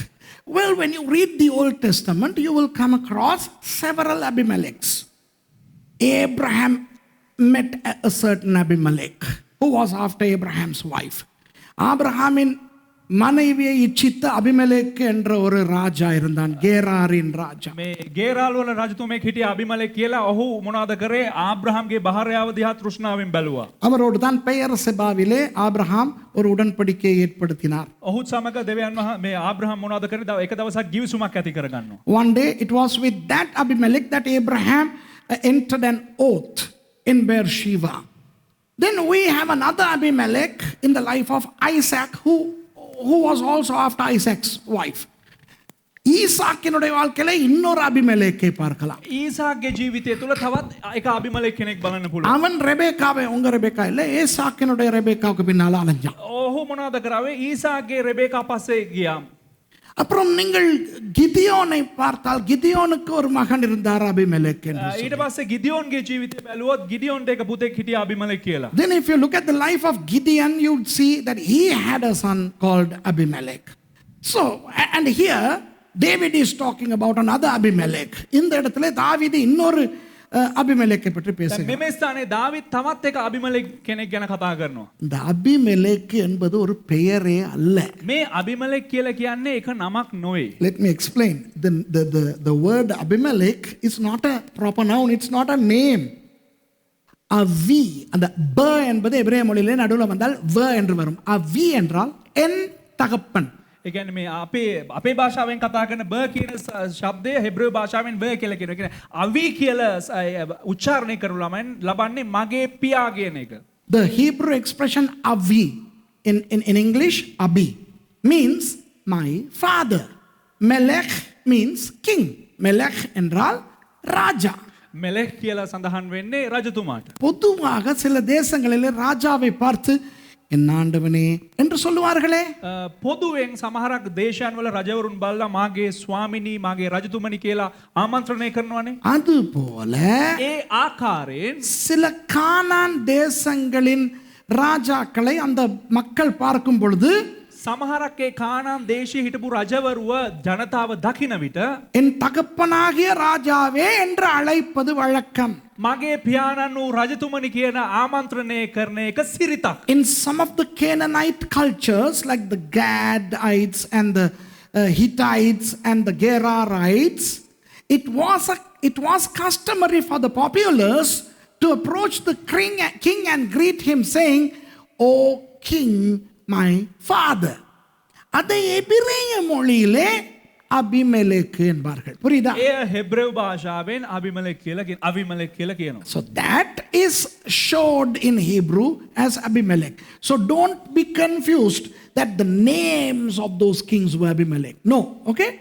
Well, when you read the Old Testament, you will come across several Abimelechs. Abraham met a certain Abimelech who was after Abraham's wife. Abrahamin மனைவியை இச்சித்த அபிமெலேக் என்ற ஒரு ராஜா இருந்தான், கேராரின் ராஜா. මේ ගේරාල් වල රජතුමෙක් හිටිය අබිමලෙක් කියලා. ඔහු මොනවද කරේ? ආබ්‍රහාම්ගේ භාර්යාව දිහා තෘෂ්ණාවෙන් බැලුවා. அவரோடு தான் பெயர் செபாவிலே ஆபிரகாம் ஒரு உடன்படிக்கையை ஏற்படுத்தினார். ඔහුත් සමග දෙවියන් වහන්සේ මේ ආබ්‍රහාම් මොනවද කරේ? එක දවසක් ගිවිසුමක් ඇති කරගන්නවා. One day it was with that Abimelech that Abraham entered an oath in Beersheba. Then we have another Abimelech in the life of Isaac who was also after Isaac's wife. ஈசாக்கினுடைய வாழ்க்கையில இன்னொரு அபிமெலேக்கை பார்க்கலாம். ඊසාක්ගේ ජීවිතය තුළ තවත් එක අබිමලෙක් කෙනෙක් බලන්න පුළුවන්. அவன் ரெபேக்காவை உங்க ரெபேக்கா இல்ல ஈசாக்கினுடைய ரெபேக்காவுக்கு பின்னால அலைஞ்சான். ඔහු මොනවද කරාවේ? ඊසාක්ගේ රෙබේකා පස්සේ ගියා. அப்புறம் நீங்கள் கிதியோனை பார்த்தால் கிதியோனுக்கு ஒரு மகன் இருந்தார் அபிமெலேக் என்று. ඊට පස්සේ ගිදියෝන්ගේ ජීවිතය බැලුවොත් ගිදියෝන්ට එක පුතෙක් හිටියා අබිමලෙක් කියලා. Then if you look at the life of Gideon, you would see that he had a son called Abimelech. So, and here David is talking about another Abimelech. இந்த இடத்துல தாவீது இன்னொரு அபிமெலேக்கை பற்றி பேசுகிறார். මෙම ස්ථානයේ දාවිත් තවත් එක අබිමලෙක් කෙනෙක් ගැන කතා කරනවා. இந்த அபிமெலேக் என்பது ஒரு பெயரே அல்ல. මේ අබිමලෙක් කියලා කියන්නේ එක නමක් නොවේ. Let me explain. The word Abimelech is not a proper noun. It's not a name. அவி அந்த ப என்பது எபிரேய மொழியிலே நடுவில் வந்தால் வ என்று வரும். அவி என்றால் என் தகப்பன். ඒ කියන්නේ මේ අපේ භාෂාවෙන් කතා කරන බ කියන ශබ්දය හෙබ්‍රේය භාෂාවෙන් බ කියලා කියනවා. ඒ කියන්නේ අවි කියලා උච්චාරණය කරනු ලබන්නේ මගේ පියා කියන එක. The Hebrew expression avi in English abi means my father. Melech means king. Melech என்றால் ராஜா. මෙලෙක් කියලා සඳහන් වෙන්නේ රජතුමාට. பொதுவாக சில தேசங்களிலே ராஜாவை பார்த்து என் ஆண்டவனே என்று சொல்லுவார்களே. පොදුවෙන් සමහරක් දේශයන් වල රජවරුන් බලලා මාගේ ස්වාමිනී මාගේ රජතුමනි කියලා ආමන්ත්‍රණය කරනවානේ. அதுபோல ඒ ආකාරයෙන් சில கானான் தேசங்களின் ராஜாக்களை அந்த மக்கள் பார்க்கும் பொழுது සමහරක් ඒ කානාන් දේශයේ හිටපු රජවරුව ජනතාව දකින විට என் தகப்பனாகிய ராஜாவே என்று அழைப்பது வழக்கம். මගේ පියාණන් වූ රජතුමනි කියන ආමන්ත්‍රණය කරන එක සිරිතක්. In some of the Canaanite cultures like the Gadites and the Hittites and the Gerarites, it was customary for the populace to approach the king and greet him saying, "O king, my father." அதை எபிரேய மொழியிலே அபிமெலேக்கு என்பார்கள். புரியுதா? එය හෙබ්‍රේව භාෂාවෙන් අබිමලෙක් කියලා කියනවා. So that is showed in Hebrew as Abimelech. So don't be confused that the names of those kings were Abimelech. No, okay?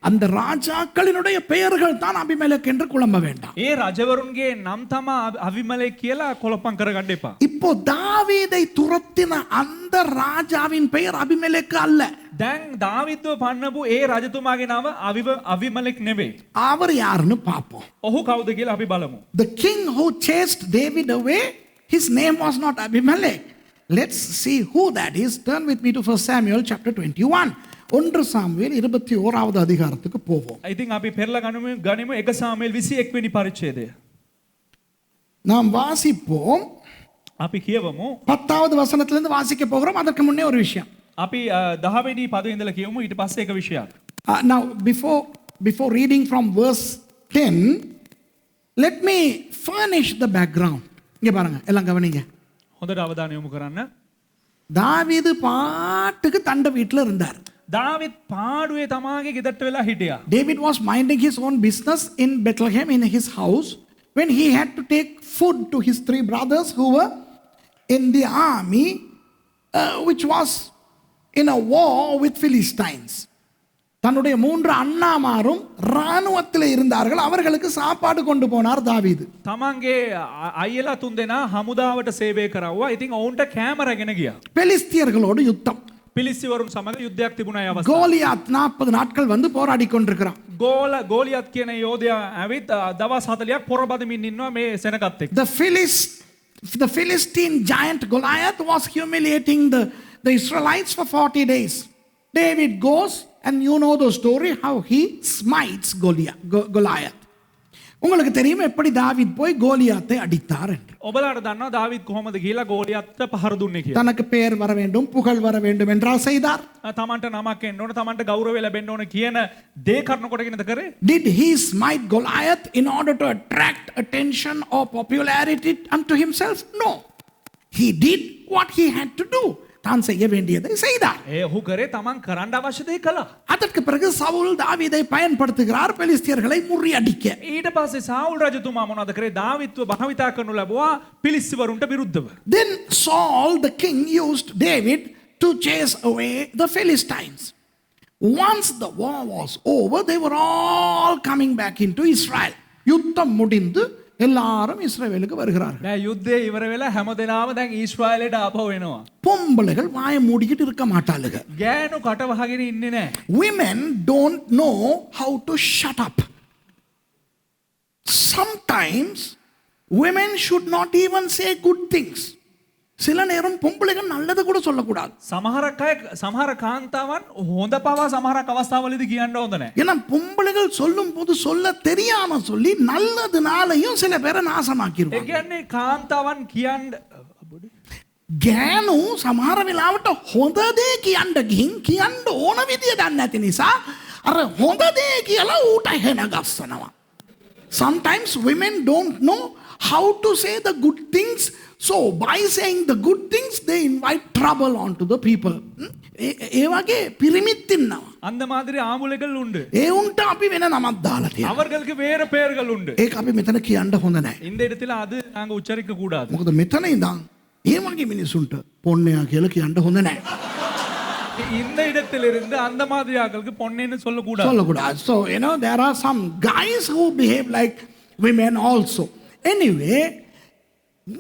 அந்த ராஜாக்களினுடைய பெயர்கள் தான் அபிமெலேக் என்று குழம்ப வேண்டாம். ඒ රජවරුන්ගේ නම් තමා අබිමලෙක් කියලා කොලපම් කරගන්න එපා. இப்போ தாவீதை துரத்தின அந்த ராஜாவின் பெயர் அபிமெலேக் அல்ல. දැන් දාවිද්ව පන්නපු ඒ රජතුමාගේ නම අවිමලෙක් නෙවෙයි. அவர் யாருன்னு பார்ப்போம். ඔහු කවුද කියලා අපි බලමු. The king who chased David away, his name was not Abimelech. Let's see who that is. Turn with me to 1 Samuel chapter 21. 1 Samuel 21வது அதிகாரத்துக்கு போவோம். ඉතින් අපි පෙරලා ගනිමු 1 සාමුවෙල් 21 වෙනි පරිච්ඡේදය. நாம் வாசிப்போம். අපි කියවමු. 10வது வசனத்திலிருந்து வாசிக்க போகிறோம். அதற்கு முன்னே ஒரு விஷயம். අපි 10 වෙනි පදේ ඉඳලා කියවමු. ඊට පස්සේ එක විෂයක්. Now before reading from verse 10, let me furnish the background. இங்க பாருங்க, எல்லாம் கவனிங்க. හොඳට අවධානය යොමු කරන්න. தாவீது பாட்டுக்கு தண்ட வீட்டில் இருந்தார். දාවිත් පාඩුවේ තමාගේ ගෙදරට වෙලා හිටියා. David was minding his own business in Bethlehem in his house when he had to take food to his 3 brothers who were in the army which was in a war with Philistines. தன்னுடைய 3 அண்ணாமாரும் ராணுவத்தில் இருந்தார்கள். அவர்களுக்கு சாப்பாடு கொண்டு போனார் தாவீது. තමන්ගේ අයියලා 3 දෙනා හමුදාවට සේවය කරවුවා. ඉතින් ඔවුන්ට කැමර ගෙන ගියා. பெலிஸ்தியர்களோடு யுத்தம். පිලිස්තිවරුන් සමග යුද්ධයක් තිබුණා ඒ අවස්ථාවේ. கோலியாத் 40 நாட்கள் வந்து போராடி கொண்டிருக்கிறான். ගෝලියත් කියන යෝධයා ඇවිත් දවස් 40ක් පොරබදමින් ඉන්නවා මේ සෙනගත් එක්ක. The Philistine giant Goliath was humiliating the Israelites for 40 days. David goes and you know the story how he smites Goliath. உங்களுக்கு தெரியும் எப்படி தாவீது போய் கோலியாத்தை அடித்தார் என்று. ඔබලාට දන්නවා දාවිත් කොහොමද ගිහිලා ගෝලියත්ට පහර දුන්නේ කියලා. தனக்கு பெயர் வர வேண்டும், புகழ் வர வேண்டும் என்றால் செய்தார். තමන්ට නමක් එන්න ඕන, තමන්ට ගෞරවය ලැබෙන්න ඕන කියන දේ කරන කොටගෙනද කරේ? Did he smite Goliath in order to attract attention or popularity unto himself? No. He did what he had to do. தான் செய்ய வேண்டியதை செய்தார். ඔහු කරේ තමන් කරන්න අවශ්‍ය දේ කළා. அதற்கு பிறகு சவுல் தாவீதை பயன்படுத்துகிறார் பெலிஸ்தியர்களை முறியடிக்க. ඊට පස්සේ සාවුල් රජතුමා මොනවද කරේ? දාවිත්ව භාවිතා කරනු ලැබුවා පිලිස්තිවරුන්ට විරුද්ධව. Then Saul the king used David to chase away the Philistines. Once the war was over, they were all coming back into Israel. யுத்தம் முடிந்து எல்லாரும் இஸ்ரவேலுக்கு வருகிறார்கள். දැන් යුද්ධය ඉවර වෙලා හැමදෙනාම දැන් ඊශ්‍රායලයට ආපහු එනවා. பொம்பளைகள் வாயை மூடிக்கிட்டு இருக்க மாட்டாளுங்க. ගෑනු කට වහගෙන ඉන්නේ නැහැ. Women don't know how to shut up. Sometimes women should not even say good things. சில நேரம் பொம்பளைகள் நல்லது கூட சொல்லக்கூடாது. සමහර කාන්තාවන් හොඳ පවා සමහරක් අවස්ථාවලදී කියන්න හොඳ නැහැ. ஏன்னா பொம்பளைகள் சொல்லும் போது சொல்ல தெரியாம சொல்லி நல்லதுனாலையும் சில பேரை ඒ நாசமாக்கிடுவாங்க. කියන්නේ කාන්තාවන් කියන්න ගෑනු සමහර වෙලාවට හොඳ දේ කියන්න ගිහින් කියන්න ඕන විදිය දන්නේ නැති නිසා අර හොඳ දේ කියලා ඌට හෙන ගස්සනවා. Sometimes women don't know how to say the good things, so by saying the good things they invite trouble onto the people. ඒ වගේ පිරිමිත් ඉන්නවා. அந்த மாதிரி ආමුලෙකල් උண்டு. ඒ උන්ට අපි වෙන නමක් දාලා තියෙනවා. அவர்களுக்கு வேற பெயர்கள் உண்டு. ඒක අපි මෙතන කියන්න හොඳ නැහැ. இந்த இடத்துல அது நாங்க உச்சரிக்க கூடாது. මොකද මෙතන ඉඳන් ඒ වගේ මිනිසුන්ට පොන්නයා කියලා කියන්න හොඳ නැහැ. இந்த இடத்திலிருந்து அந்த மாதிரி ஆட்களுக்கு பொன்னேன்னு சொல்லக்கூடாது. சொல்லக்கூடாது. So, there are some guys who behave like women also. Anyway,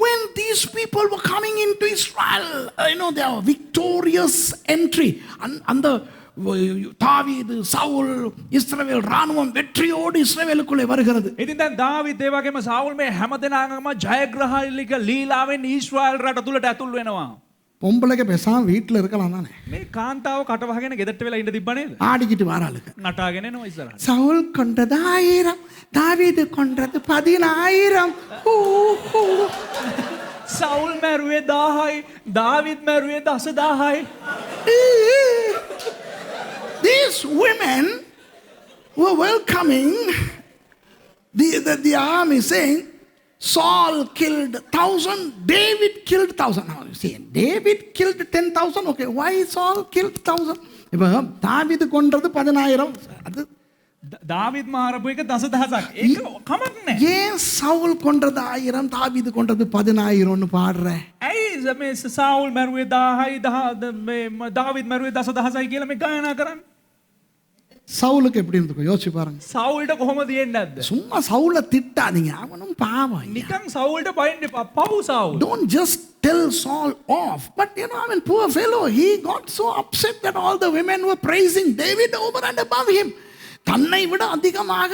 when these people were coming into Israel, their victorious entry, அந்த தாவீது சவுல் இஸ்ரவேல் ராணுவம் வெற்றியோடு இஸ்ரவேலுக்குள்ளே வருகிறது. ඉතින් දැන් දාවිත් ඒ වගේම සාවුල් මේ හැමදෙනාගම ජයග්‍රහණලික ලීලාවෙන් ඊශ්‍රායල් රට තුලට ඇතුල් වෙනවා. பொம்பளைக்கு பேசாம வீட்டில் இருக்கலாம் தானே. මේ කාන්තාව කට වහගෙන ගෙදරට වෙලා ඉඳ තිබ්බ නේද? ஆடிக்கிட்டு வராளுங்க. නටාගෙන එනවා ඉස්සරහට. சவுல் கொன்றது 1000, தாவீது கொன்றது 10000. සවුල් මැරුවේ 1000යි, David මැරුවේ 10000යි. These women were welcoming the army, saying Saul killed 1000, David killed 1000. Now you see, David killed 10,000. Okay, why Saul killed 1000? இப்போ தாவீது கொன்றது 10000. அது දාවිත් මාරපු එක 10000ක්. ඒක කමක් නැහැ. ஏன் சவுல் கொன்றது 1000, தாவீது கொன்றது 10000ன்னு பாடுற? ඇයි මේ සාවුල් මැරුවේ 1000යි, මේ දාවිත් මැරුවේ 10000යි කියලා මේ ගායනා කරන්නේ? சவுலுக்கு எப்படி இருந்துக்கும் யோசிச்சு பாருங்க. සවුල්ට කොහොමද යන්නේ නැද්ද? சும்மா சவுலை திட்டாதீங்க, அவனும் பாவம். නිකන් සවුල්ට පයින්න එපා. පව් සවුල්. Don't just tell Saul off. But poor fellow, he got so upset that all the women were praising David over and above him. தன்னை விட அதிகமாக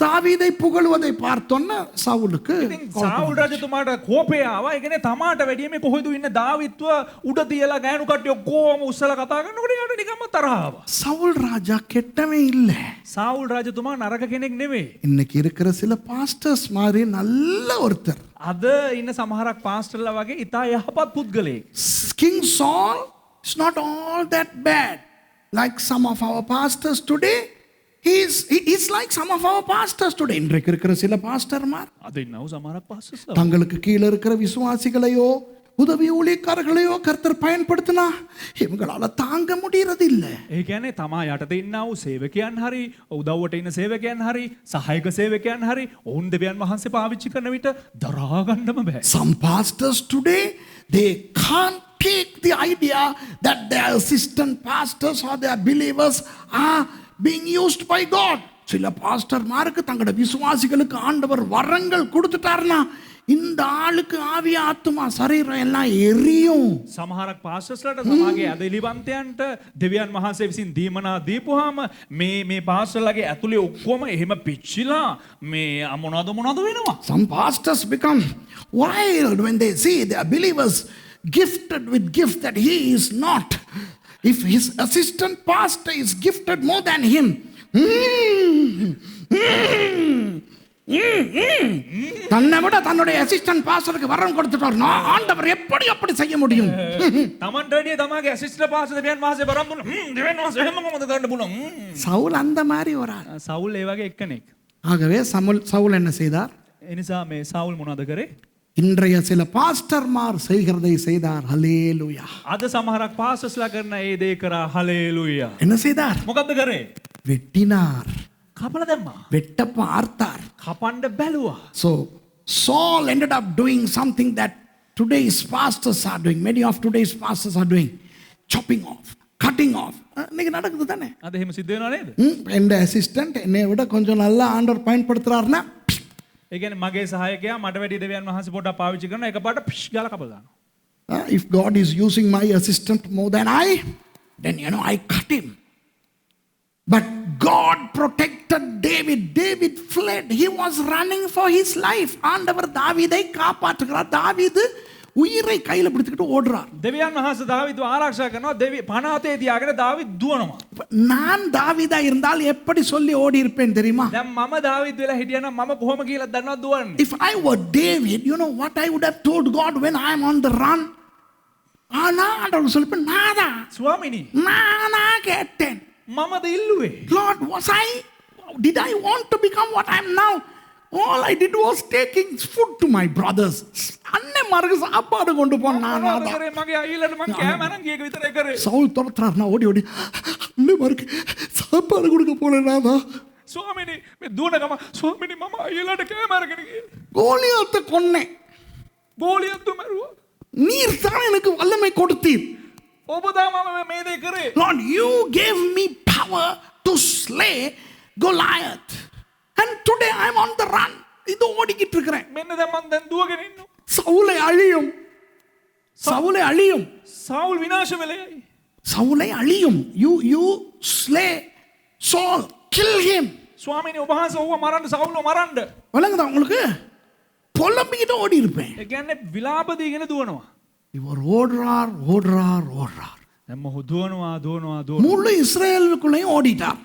தாவீதை புகழுவதை பார்த்தோன்னு சவுலுக்கு සාවුල් රජතුමාට කෝපය ආවා. ඒ කියන්නේ තමාට වැඩිය මේ කොහෙද ඉන්න දාවිත්ව උඩ තියලා ගෑනු කට්ටිය ඔක්කොම උස්සලා කතා කරනකොට යාට නිකම්ම තරහ ආවා. சவுல் ராஜா கெட்டவன் இல்லை. සාවුල් රජතුමා නරක කෙනෙක් නෙවෙයි. இன்னைக்கு இருக்கிற சில பாஸ்டர்ஸ் மாதிரி நல்ல ஒருத்தர். අද ඉන්න සමහරක් පාස්ටර්ලා වගේ ඉතා යහපත් පුද්ගලයෙක්. King Saul is not all that bad like some of our pastors today. He's like some of our pastors today. இன்றைக்கு இருக்கிற சில பாஸ்டர்மார் අද ඉන්නව සමහරක් පාස්ටර්ස්ලා தங்களுக்கு கீழே இருக்கிற விசுவாசிகளையோ உதவி ஊழியக்காரர்களையோ கர்த்தர் பயன்படுத்தினா இவங்களால தாங்க முடியறது இல்ல. ඒ කියන්නේ තමා යටතේ ඉන්නා වූ සේවකයන් හරි උදව්වට ඉන්න සේවකයන් හරි සහායක සේවකයන් හරි ඔවුන් දෙවියන් වහන්සේ පාවිච්චි කරන විට දරා ගන්නම බෑ. Some pastors today, they can't take the idea that their assistant pastors or their believers are being used by God. சில பாஸ்டர்மாருக்கு தங்களோட விசுவாசிகளுக்கு ஆண்டவர் வரங்கள் கொடுத்துட்டாருன்னா இந்த ஆளுக்கு ஆவி ஆத்துமா சரீரம் எல்லாம் எரியும். සමහරක් පාස්ටර්ස්ලාට සමාගයේ අද එලිවන්තයන්ට දෙවියන් වහන්සේ විසින් දීමනා දීපුවාම මේ පාස්ටර්ලාගේ ඇතුලේ ඔක්කොම එහෙම පිච්චිලා මේ මොනවද වෙනවා. Some pastors become wild when they see their believers gifted with gifts that he is not. If his assistant pastor is gifted more than him, தன்னை விட தன்னுடைய அசிஸ்டன்ட் பாஸ்டருக்கு வரம் கொடுத்துட்டார், ஆண்டவர் எப்படி அப்படி செய்ய முடியும்? තමන්ට වැඩිය තමාගේ ඇසිස්ටන්ට් පාස්ටර් දෙවියන් වහන්සේ වරම් දුන්න. දෙවියන් වහන්සේ එහෙම මොකද කරන්න පුළුවන්? சவுல் அந்த மாதிரி ஒரு ஆள். සවුල් ඒ වගේ එක්කෙනෙක්. ஆகவே சவுல் என்ன செய்தார்? ඒ නිසා මේ සවුල් මොනවද කරේ? இன்றைய சில பாஸ்டர்மார் செய்கிறதை செய்தார். ஹல்லேலூயா. අද සමහරක් පාස්ටර්ස්ලා කරන ඒ දේ කරා. හලෙලූයා. என்ன செய்தார்? මොකද්ද කරේ? வெட்டினார். කපලා දැම්මා. வெட்ட பார்த்தார். කපන්න බැලුවා. So Saul ended up doing something that today's pastors are doing. Many of today's pastors are doing. Chopping off, cutting off. இன்னைக்கு நடக்குது தானே? අද එහෙම සිද්ධ වෙනව නේද? எந்த அசிஸ்டன்ட் என்னை விட கொஞ்சம் நல்லா ஆண்டவர் பயன்படுத்துறாருன்னா ඒ කියන්නේ මගේ සහායකයා මට වැඩි දෙවියන් වහන්සේ පොඩ්ඩක් පාවිච්චි කරනවා එකපාරට පිෂ් ගාලා කපලා දානවා. if God is using my assistant more than I, then I cut him. But God protected David. David fled. He was running for his life. ஆண்டவர் தாவீதை காப்பாற்றுகிறார். தாவீது உயிரை கையில பிடிச்சிட்டு ஓடுறார். දෙවියන් වහන්සේ දාවිදව ආරක්ෂා කරනවා. පනාතේ තියාගෙන දාවිද දුවනවා. நான் தாவீதா இருந்தால் எப்படி சொல்லி ஓடி இருப்பேன் தெரியுமா? දැන් මම දාවිද වෙලා හිටියනම් මම කොහොම කියලා දන්නවද දුවන්නේ? If I were David, you know what I would have told God when I am on the run? ஆண்டவர் சொல்லிப்பேன், நாதா ස්වාමිනී நானா கேட்டேன். මමද ඉල්ලුවේ? Lord, did I want to become what I am now? All I did was taking food to my brothers. அண்ணன்மாருக்கு சாப்பாடு கொண்டு போனா මොනවද කරේ මගේ අයිලට මං කෑම අරන් ගියක විතරයි කරේ. சவுல் துரத்துறார். நான் ஓடி அண்ணன்மாருக்கு சாப்பாடு கொடுக்க போனேனாதா. ස්වාමිනී මේ දුවන ගම ස්වාමිනී මම අයිලට කෑම අරගෙන ගියේ. கோலியாத்தை கொன்னேன். ගෝලියත් මරුවා. நீர் தான் எனக்கு வல்லமை கொடுத்தீர். ඔබ තමයි මම මේ දේ කරේ. Lord, you gave me power to slay Goliath. And today I am on the run. இது ஓடிக்கிட்டு இருக்கிறேன். මෙන්න දැන් මං දැන් දුවගෙන ඉන්නවා. சவுலை அழியும். சவுலை அழியும். සාවුල් විනාශ වෙලයි. சவுலை அழியும். You slay Saul. Kill him. ස්වාමිනී ඔබ වහන්සේ ඔව්ව මරන්න සාවුල්ව මරන්න. வழங்குதா உங்களுக்கு? பொலம்பிக்கிட்டு ஓடி இருப்பேன். ඒ කියන්නේ විලාප දීගෙන දුවනවා. இவர் ஓடுறார். දැන් මොහු දුවනවා. முழு இஸ்ரேலுக்குள்ளேயும் ஓடிட்டார்.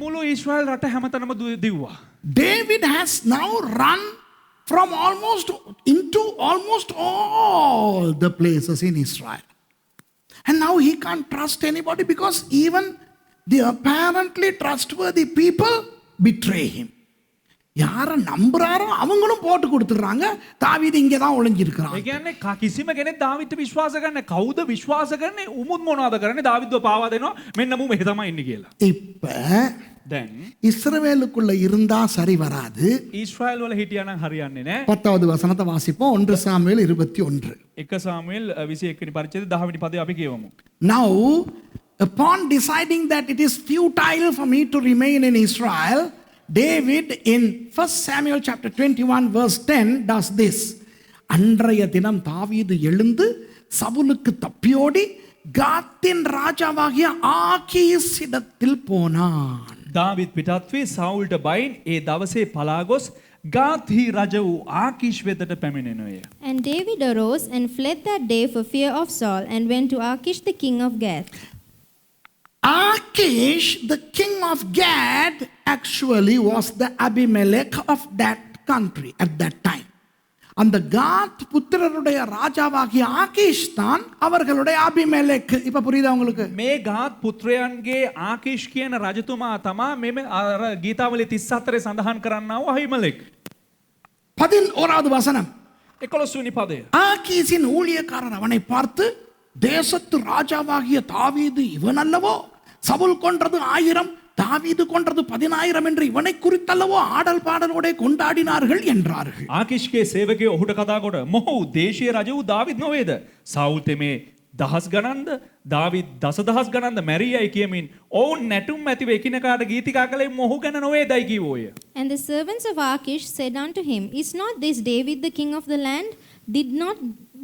මුළු ඊශ්‍රායල් රට හැමතැනම දිව්වා. David has now run from into almost all the places in Israel. And now he can't trust anybody because even the apparently trustworthy people betray him. யாரை நம்புறாரோ அவங்களும் போட்டு கொடுத்துறாங்க. தாவீது இங்கே தான் ஒளிஞ்சிருக்கிறான். ඒ කියන්නේ කිසිම කෙනෙක් දාවිද්ට විශ්වාස කරන්නේ කවුද විශ්වාස කරන්නේ උමුත් මොනවද කරන්නේ දාවිද්ව පාවා දෙනවා මෙන්න මු මෙහෙ තමයි ඉන්නේ කියලා. இப்ப දැන් இஸ்ரவேலுக்குள்ள இருந்தா சரி வராது. ඊශ්‍රායල් වල හිටියානම් හරියන්නේ නැහැ. 10வது வசனத்தை வாசிப்போம். 1 சாமுவேல் 21. 1 සාමුවෙල් 21 වෙනි පරිච්ඡේදය 10 වෙනි පදේ අපි කියවමු. Now, upon deciding that it is futile for me to remain in Israel, David in 1 Samuel chapter 21 verse 10 does this. அன்றைய தினம் தாவீது எழுந்து சவுலுக்கு தப்பியோடி காத்தின் ராஜாவாகிய ஆகீசிடத்தில் போனான். දාවිද් පිටත් වී සාවුල්ට බයින් ඒ දවසේ පලා ගොස් ගාත්හි රජ වූ ආකීෂ් වෙතට පැමිණෙනුයේ. And David arose and fled that day for fear of Saul and went to Achish the king of Gath. Achish, the king of Gad, actually was the Abimelech of that country at that time. அந்த காத் புத்திரருடைய ராஜாவாகிய ஆகீஷ் தான் அவர்களுடைய அபிமெலெக். இப்ப புரியுதா உங்களுக்கு? මේ ගාත් පුත්‍රයන්ගේ ආකීෂ් කියන රජතුමා තමා මේ අර ගීතාවලි 34 සඳහන් කරන්නා වූ අහිමලෙක්. 11வது வசனம். 11 වෙනි පදය. ஆகீசின் ஊழியக்காரர் அவனை பார்த்து, தேசத்து ராஜாவாகிய தாவீது இவன் அல்லவோ? சவுல் கொன்றது 1000, தாவீது கொன்றது 10000 என்று இவனை குறித்தல்லவோ ஆடல் பாடலோட கொண்டாடினார்கள் என்றார்கள். ආකීෂ්ගේ සේවකයෝ ඔහුට කතා කොට මොහු දේශීය රජ වූ දාවිද් නොවේද? සවුල් තෙමේ දහස් ගණන්ද දාවිද් දසදහස් ගණන්ද මැරියයි කියමින් ඔවුන් නැටුම් ඇතිව එකිනෙකාට ගීතිකා කළේ මොහු ගැන නොවේදයි කිව්වෝය. And the servants of Achish said unto him, Is not this David the king of the land?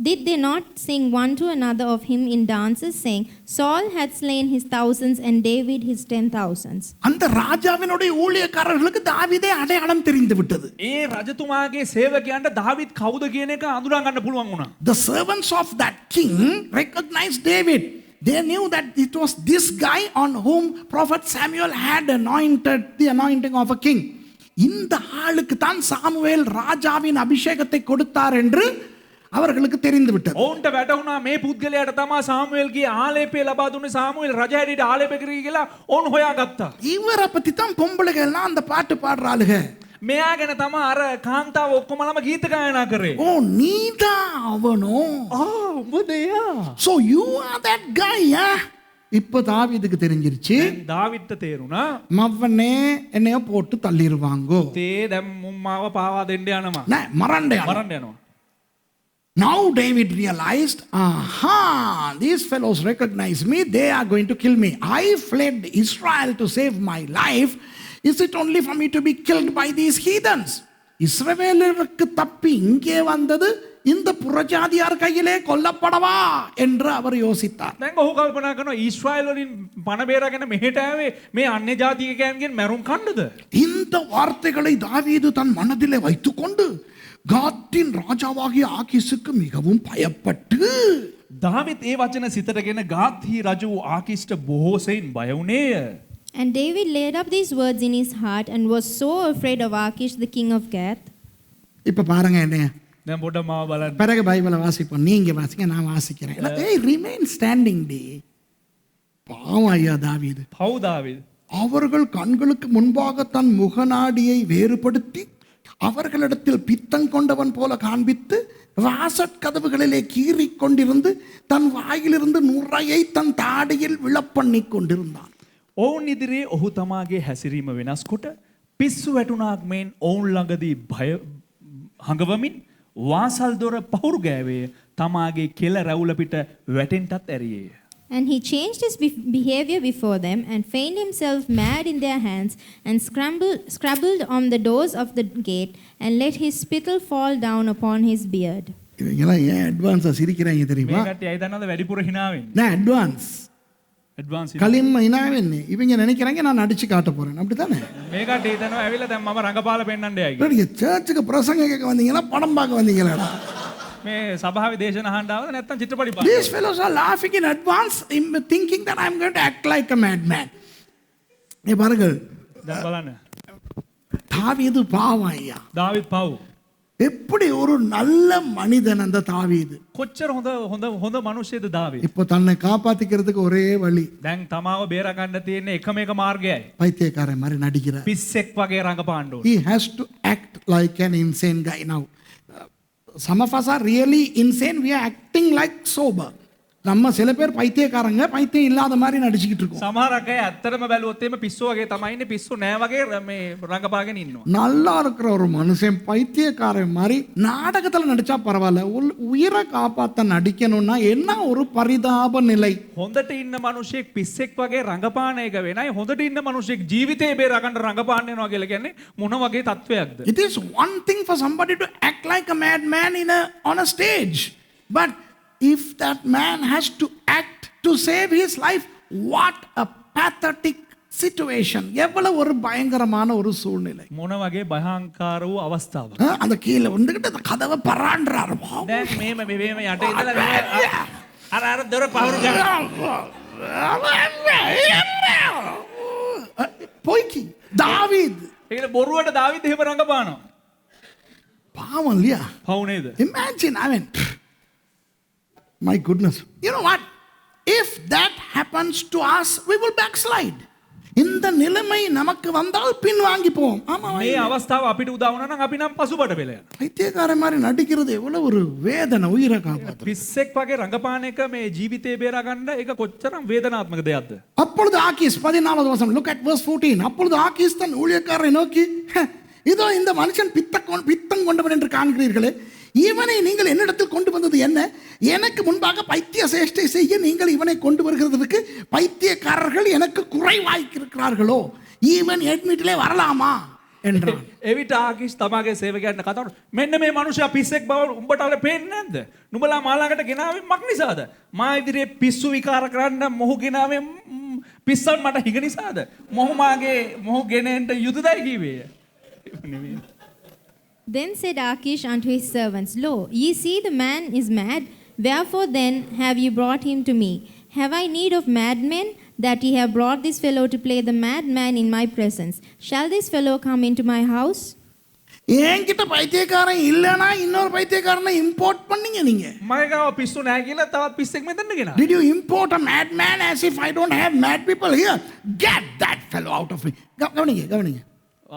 Did they not sing one to another of him in dances, saying, Saul had slain his thousands and David his 10,000s? அந்த ராஜாவினுடைய ஊழியக்காரர்களுக்கு தாவீதே அடையாளம் தெரிந்து விட்டது. ඒ රජතුමාගේ සේවකයන්ට දාවිද් කවුද කියන එක අඳුරා ගන්න පුළුවන් වුණා. The servants of that king recognized David. They knew that it was this guy on whom prophet Samuel had anointed the anointing of a king. இந்த ஆளுக்கு தான் சாமுவேல் ராஜாவின் அபிஷேகத்தை கொடுத்தார் என்று அவர்களுக்கு தெரிந்து விட்டது. ඔවුන්ට වැටුණා මේ පුද්ගලයාට තමා සාමුවෙල්ගේ ආලේපය ලබා දුන්නේ සාමුවෙල් රජ හැටියට ආලේප කරේ කියලා ඔවුන් හොයාගත්තා. இவரை பத்தி தான் பொம்பளைகள் எல்லாம் அந்த பாட்டு பாடுறாளுக. මෙයා ගැන තමා අර කාන්තාව ඔක්කොමලම ගීත ගායනා කරේ. ஓ நீதான் அவனோ? උඹද එයා? So you are that guy, இப்ப தாவீதுக்கு தெரிஞ்சிருச்சு. දාවිද්ට තේරුණා மவனே என்னைய போட்டு தள்ளிடுவாங்கோ. තේ දැන් මුම්මාව පාවා දෙන්න යනවා. மறண்டே මරන්න යනවා. Now David realized, aha, these fellows recognize me, they are going to kill me. I fled Israel to save my life. Is it only for me to be killed by these heathens? இஸ்ரவேலருக்கு தப்பி இங்கே வந்தது இந்த புறஜாதியார் கையிலே கொல்லப்படவா என்று அவர் யோசித்தார். දැන් ඔහු කල්පනා කරනවා ඊශ්‍රායල් වලින් පණ බේරාගෙන මෙහෙට ආවේ මේ අන්‍ය ජාතිකයන්ගෙන් මැරුම් කන්නද? இந்த வார்த்தைகளை தாவீது தன் மனதிலே வைத்துக்கொண்டு காத்தின் ராஜாவாகிய ஆகீசுக்கு மிகவும் பயப்பட்டு දාවිත් ඒ වචන සිතටගෙන ගාත්හි රජු වූ ආකිෂ්ට බොහෝ සෙයින් බය වුණේය. And David laid up these words in his heart and was so afraid of Achish, the king of Gath. இப்ப பாருங்க என்னைய දැන් පොඩ්ඩක් මාව බලන්න. பிறகு பைபிளை வாசிப்போம். நீங்க வாசிங்க, நான் வாசிக்கிறேன். ஏய், ரிமைன் ஸ்டாண்டிங் டி. பாவம் ஐயா தாவீது. පව් දාවිද? அவர்கள் கண்களுக்கு முன்பாக தன் முகநாடியை வேறுபடுத்தி அவர்களிடத்தில் பித்தம் கொண்டவன் போல காண்பித்து வாசற்கதவுகளிலே கீறிக் கொண்டிருந்து தன் வாயிலிருந்து நுரையை தன் தாடியில் விழப்பண்ணி கொண்டிருந்தான். ඔවුන් ඉදිරියේ ඔහු තමාගේ හැසිරීම වෙනස් කොට පිස්සු වැටුණාක් මෙන් ඔවුන් ළඟදී භය හඟවමින් වාසල් දොර පහුරු ගෑවේ තමාගේ කෙල රැවුල පිට වැටෙන්ටත් ඇරියේය. And he changed his behavior before them and feigned himself mad in their hands and scrabbled on the doors of the gate and let his spittle fall down upon his beard. இவங்கெல்லாம் ஏன் அட்வான்ஸா சிரிக்கிறாங்க தெரியுமா? මේ කට්ටිය අය දන්නවද වැඩිපුර hina වෙන්නේ? நான் அட்வான்ஸ் ඇඩ්වාන්ස් களிம் hina වෙන්නේ. இவங்க நினைக்கிறாங்க நான் அடிச்சு காட்ட போறேன், அப்படித்தானே? මේ කට්ටිය හිතනවා ඇවිල්ලා දැන් මම රංගපාල පෙන්නන්න යයි කියලා. நீங்க சர்ச்சுக்கு பிரசங்க கேட்க வந்தீங்களா, படம் பார்க்க வந்தீங்களா? මේ සභාවේ දේශන අහන්න ආවද නැත්නම් චිත්‍රපටි බලන්න? These fellows are laughing in advance, thinking that I'm going to act like a madman. ஏ பாருங்கள், දැන් බලන්න. தாவீது பாவம் ஐயா. දාවිත් පව්. எப்படி ஒரு நல்ல மனிதன் அந்த தாவீது. කොච්චර හොඳ මිනිස්සෙද දාවිත්. இப்போ தன்னை காப்பாத்திக்கிறதுக்கு ஒரே வழி, දැන් තමාව බේර ගන්න තියෙන එකම එක මාර්ගයයි. பைத்தியக்காரன் மாதிரி நடிக்கிறார். පිස්සෙක් වගේ රඟපාන්න ඕන. He has to act like an insane guy. Now, some of us are really insane. We are acting like sober. நம்ம சில பேர் பைத்தியக்காரங்க, பைத்தியம் இல்லாத மாதிரி நடிச்சுக்கிட்டு இருக்கோம். සමහරක් අය ඇත්තටම බැලුවොත් එimhe පිස්සු වගේ තමයි ඉන්නේ. පිස්සු නෑ වගේ මේ රඟපාගෙන ඉන්නවා. நல்லா இருக்கிற ஒரு மனுஷன் பைத்தியக்காரன் மாதிரி நாடகத்துல நடிச்சா பரவாயில்ல, உயிரை காப்பாத்த நடிக்கணும்னா என்ன ஒரு பரிதாப நிலை. හොඳට ඉන්න මිනිහෙක් පිස්සෙක් වගේ රඟපාන එක වෙනයි. හොඳට ඉන්න මිනිහෙක් ජීවිතේ බේර ගන්න රඟපාන්න යනවා කියලා කියන්නේ මොන වගේ තත්වයක්ද? It is one thing for somebody to act like a madman on a stage, but if that man has to act to save his life, what a pathetic situation. எவ்வளவு ஒரு பயங்கரமான ஒரு சூழ்நிலை. මොන වගේ භයංකාර වූ අවස්ථාවක්. அந்த கீழே வந்துகிட்டு அந்த கதவை பறான்றாரு. දැන් මේම යට ඉඳලා අර දොර පහුරු ගන්න. போய்க்கி தாவீது ඒකල බොරුවට දාවිත් එහෙම රඟපානවා. பாவம் இல்லையா? පව් නේද? Imagine, I mean, my goodness. You know what? If that happens to us, we will backslide. இந்த நிலைமை நமக்கு வந்தால் பின் வாங்கி போவோம். ஆமா, මේ අවස්ථාව අපිට උදා වුණා නම් අපි නම් පසුබට වෙල යනවා. பைத்தியக்காரன் மாதிரி நடிக்கிறது எவ்வளவு ஒரு வேதனை, உயிரை காப்பாத்து. පිස්සෙක් වගේ රඟපාන එක මේ ජීවිතේ බේරා ගන්න ඒක කොච්චරම් වේදනාත්මක දෙයක්ද? அப்பொழுது ஆகீஸ் 14வது வசனம், look at verse 14. அப்பொழுது ஆகீஸ் தன் ஊழியக்காரரை நோக்கி, இதோ இந்த மனுஷன் பித்தம் கொண்டவன் என்று காண்கிறீர்களே, இவனை நீங்கள் என்னிடத்தில் கொண்டு வந்தது என்ன? எனக்கு முன்பாக பைத்திய சேஷ்டை செய்ய நீங்கள் இவனை கொண்டு வருகிறதுக்கு பைத்தியக்காரர்கள் எனக்கு குறைவாய்க்கிறார்களோ? ஈவன் எட்மிட்டிலே வரலாமா என்றான். එවිට ආකිෂ් තමාගේ සේවකයන්ට කතා කරනවා, මෙන්න මේ මිනිහා පිස්සෙක් බව උඹට අර පේන්නේ නැද්ද? නුඹලා මා ළඟට ගෙනාවේ මක් නිසාද? මා ඉදිරියේ පිස්සු විකාර කරන්න මොහු ගෙනාවේ පිස්සන් මට හිග නිසාද? මොහු ගෙනෙන්න යුතුයදයි කිව්වේ. Then said Achish unto his servants, Lo, ye see the man is mad. Wherefore then have ye brought him to me? Have I need of madmen, that ye have brought this fellow to play the madman in my presence? Shall this fellow come into my house? என்கிட்ட பைத்தியக்காரன் இல்லைன்னா இன்னொரு பைத்தியக்காரனை import பண்ணீங்க நீங்க. මගේ ගාව පිස්සු නැහැ කියලා තවත් පිස්සෙක් මෙතනට ගෙනා. Did you import a madman as if I don't have mad people here? Get that fellow out of me. கவனிங்க.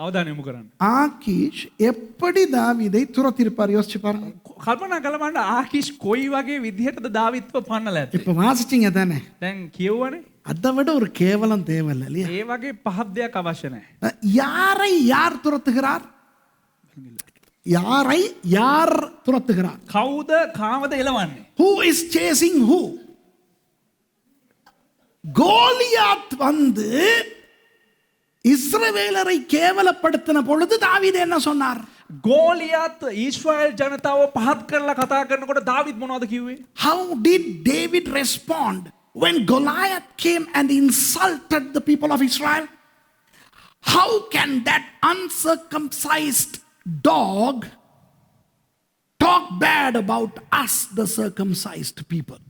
අවධානය යොමු කරන්න. ஆகீஷ் எப்படி தாவீதை துரத்திருப்பார் யோசிச்சு பாருங்க. කල්පනා කළා බලන්න ආකිෂ් කොයි වගේ විදිහටද දාවිත්ව පන්නලා ඇත්තේ. இப்ப வாசிச்சீங்க தானே? දැන් කියවනේ. அதை விட ஒரு கேவலம் தேவையில்லை இல்லையா? ඒ වගේ පහක් දෙයක් අවශ්‍ය නැහැ. யாரை யார் துரத்துகிறார்? யாரை யார் துரத்துகிறார்? කවුද කාමද එලවන්නේ? Who is chasing who? Goliath வந்து இஸ்ரவேலரை கேவலப்படுத்தின பொழுது தாவீது என்ன சொன்னார்? ගෝලියත් ඊශ්‍රායල් ජනතාව පහත් කරලා කතා කරනකොට දාවිද් මොනවද කිව්වේ? How did David respond when Goliath came and insulted the people of Israel? How can that uncircumcised dog talk bad about us, the circumcised people?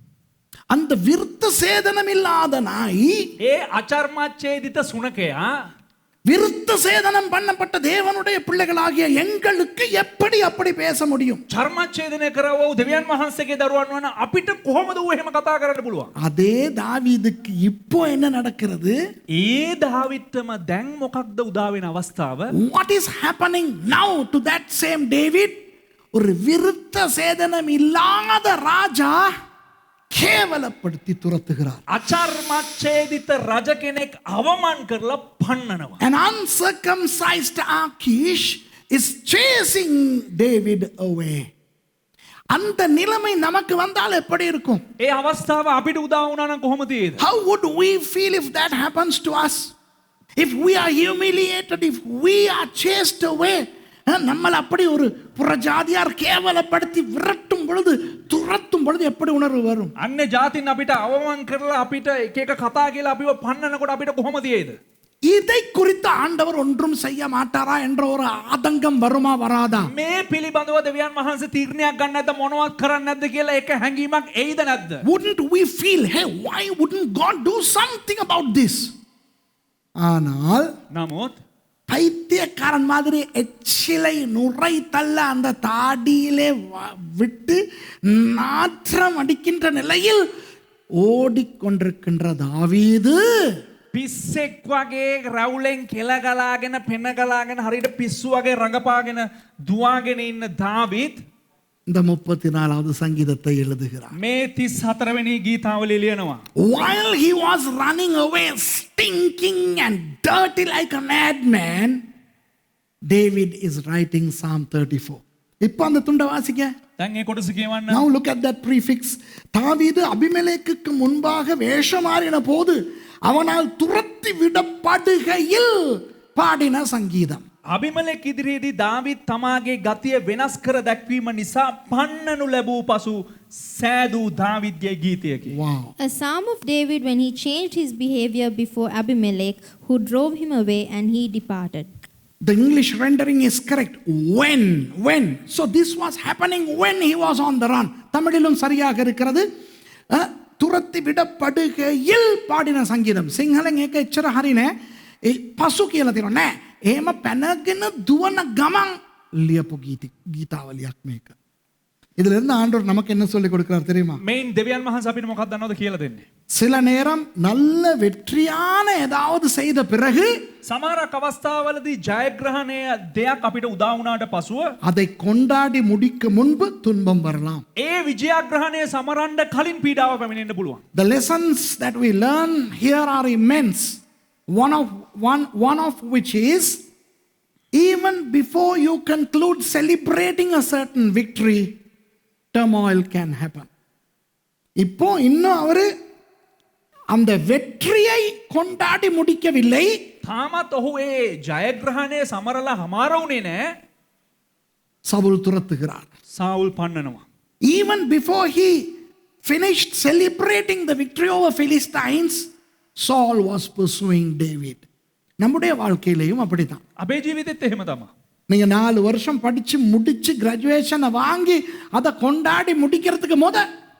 அந்த விருத்த சேதனம் இல்லாத நாய், ඒ අචර්මච්ඡේදිත සුනකයා விருத்த சேதனம் பண்ணப்பட்ட தேவனுடைய பிள்ளைகளாகிய எங்களுக்கு எப்படி அப்படி பேச முடியும்? චර්මච්ඡේදනය කරවෝ දෙවියන් වහන්සේගේ දරුවන් වන අපිට කොහොමද ඌ එහෙම කතා කරන්න පුළුවන්? அதே தாவீதுக்கு இப்போ என்ன நடக்கிறது? ඒ දාවිද්ටම දැන් මොකක්ද උදා වෙන අවස්ථාව? What is happening now to that same David? ஒரு விருத்த சேதனம் இல்லாத ராஜா கேவலப்படுத்தி துரத்துகிறார். අචර්මච්ඡේදිත රජ කෙනෙක් අවමන් කරලා පන්නනවා. An uncircumcised Achish is chasing David away. அந்த நிலைமை நமக்கு வந்தால் எப்படி இருக்கும்? ඒ අවස්ථාව අපිට උදා වුණා නම් කොහොමද ඒද? How would we feel if that happens to us? If we are humiliated, if we are chased away, நம்மள அப்படி ஒரு புறஜாதியார் கேவலப்படுத்தி விரட்டும் பொழுது, துரத்தும் பொழுது எப்படி உணர்வு வரும்? අන්නේ ජාතින් අපිට අවමන් කරලා අපිට එක එක කතා කියලා අපිව පන්නනකොට අපිට කොහොමද ඒද? இதை குறித்து ஆண்டவர் ஒன்றும் செய்ய மாட்டாரா என்ற ஒரு ஆதங்கம் வருமா வராதா? මේ පිළිබඳව දෙවියන් වහන්සේ තීරණයක් ගන්න නැද්ද මොනවත් කරන්නේ නැද්ද කියලා එක හැඟීමක් එයිද නැද්ද? Wouldn't we feel, hey, why wouldn't God do something about this? ஆனால் නමුත් பைத்தியக்காரன் மாதிரி எச்சிலை நுரை தள்ள அந்த தாடியிலே விட்டு நாற்றம் அடிக்கின்ற நிலையில் ஓடிக்கொண்டிருக்கின்ற தாவீது පිස්සෙක් වගේ රවුලෙන් කෙල ගලාගෙන පෙන ගලාගෙන හරියට පිස්සු වගේ රඟපාගෙන දුවාගෙන ඉන්න දාවිද් இந்த 34வது சங்கீதத்தை எழுதுகிறார். මේ 34 වෙනි ගීතාවලිය ලියනවා. While he was running away stinking and dirty like a madman, David is writing Psalm 34. இப்போ அந்த துண்டை வாசிக்க. දැන් ඒ කොටස කියවන්න. Now look at that prefix. தாவீது அபிமெலேக்குக்கு முன்பாக வேஷம் மாறின போது அவனால் துரத்தி விடப்படுகையில் பாடின சங்கீதம். අබිමලෙක් ඉදිරියේදී දාවිද් තමාගේ ගතිය වෙනස් කර දැක්වීම නිසා පන්නනු ලැබූ පසු සෑදූ දාවිද්ගේ ගීතයකි. Wow. A psalm of David when he changed his behavior before Abimelech, who drove him away and he departed. The English rendering is correct. When. So this was happening when he was on the run. தமிழிலும் சரியாக இருக்கிறது. துரத்தி விடப்படுகையில் பாடின சங்கீதம். සිංහලෙන් ඒක එච්චර හරි නෑ. ඒ පසු කියලා තියෙනවා නෑ. එහෙම පැනගෙන දුවන ගමන් ලියපු ගීතාවලියක් මේක. இதுல இருந்து ஆண்டவர் நமக்கு என்ன சொல்லி கொடுக்கிறார் தெரியுமா? මේන් දෙවියන් වහන්සේ අපිට මොකක්ද දන්නවද කියලා දෙන්නේ. சில நேரம் நல்ல வெற்றியான ஏதாவது செய்த பிறகு සමහරක් අවස්ථාවලදී ජයග්‍රහණය දෙයක් අපිට උදා වුණාට පසුව அதை கொண்டாடி முடிக்க முன்பு துன்பம் வரலாம். ඒ විජයග්‍රහණය සමරන්න කලින් පීඩාව පැමිණෙන්න පුළුවන්. The lessons that we learn here are immense. One of which is, even before you conclude celebrating a certain victory, turmoil can happen. இப்போ இன்னும் அவரு அந்த வெற்றியை கொண்டாடி முடிக்கவில்லை. තාමත් ඔහු ඒ ජයග්‍රහණය සමරලා හමාර වුණේ නැහැ. Saul துரத்துகிறார். Saul පන්නනවා. Even before he finished celebrating the victory over Philistines, Saul was pursuing David. நம்முடைய வாழ்க்கையிலையும் அப்படிதான். අපේ ජීවිතෙත් එහෙම තමයි. நீங்க 4 வருஷம் படிச்சு முடிச்சு கிராஜுவேஷனை வாங்கி அதை கொண்டாடி முடிக்கிறதுக்கு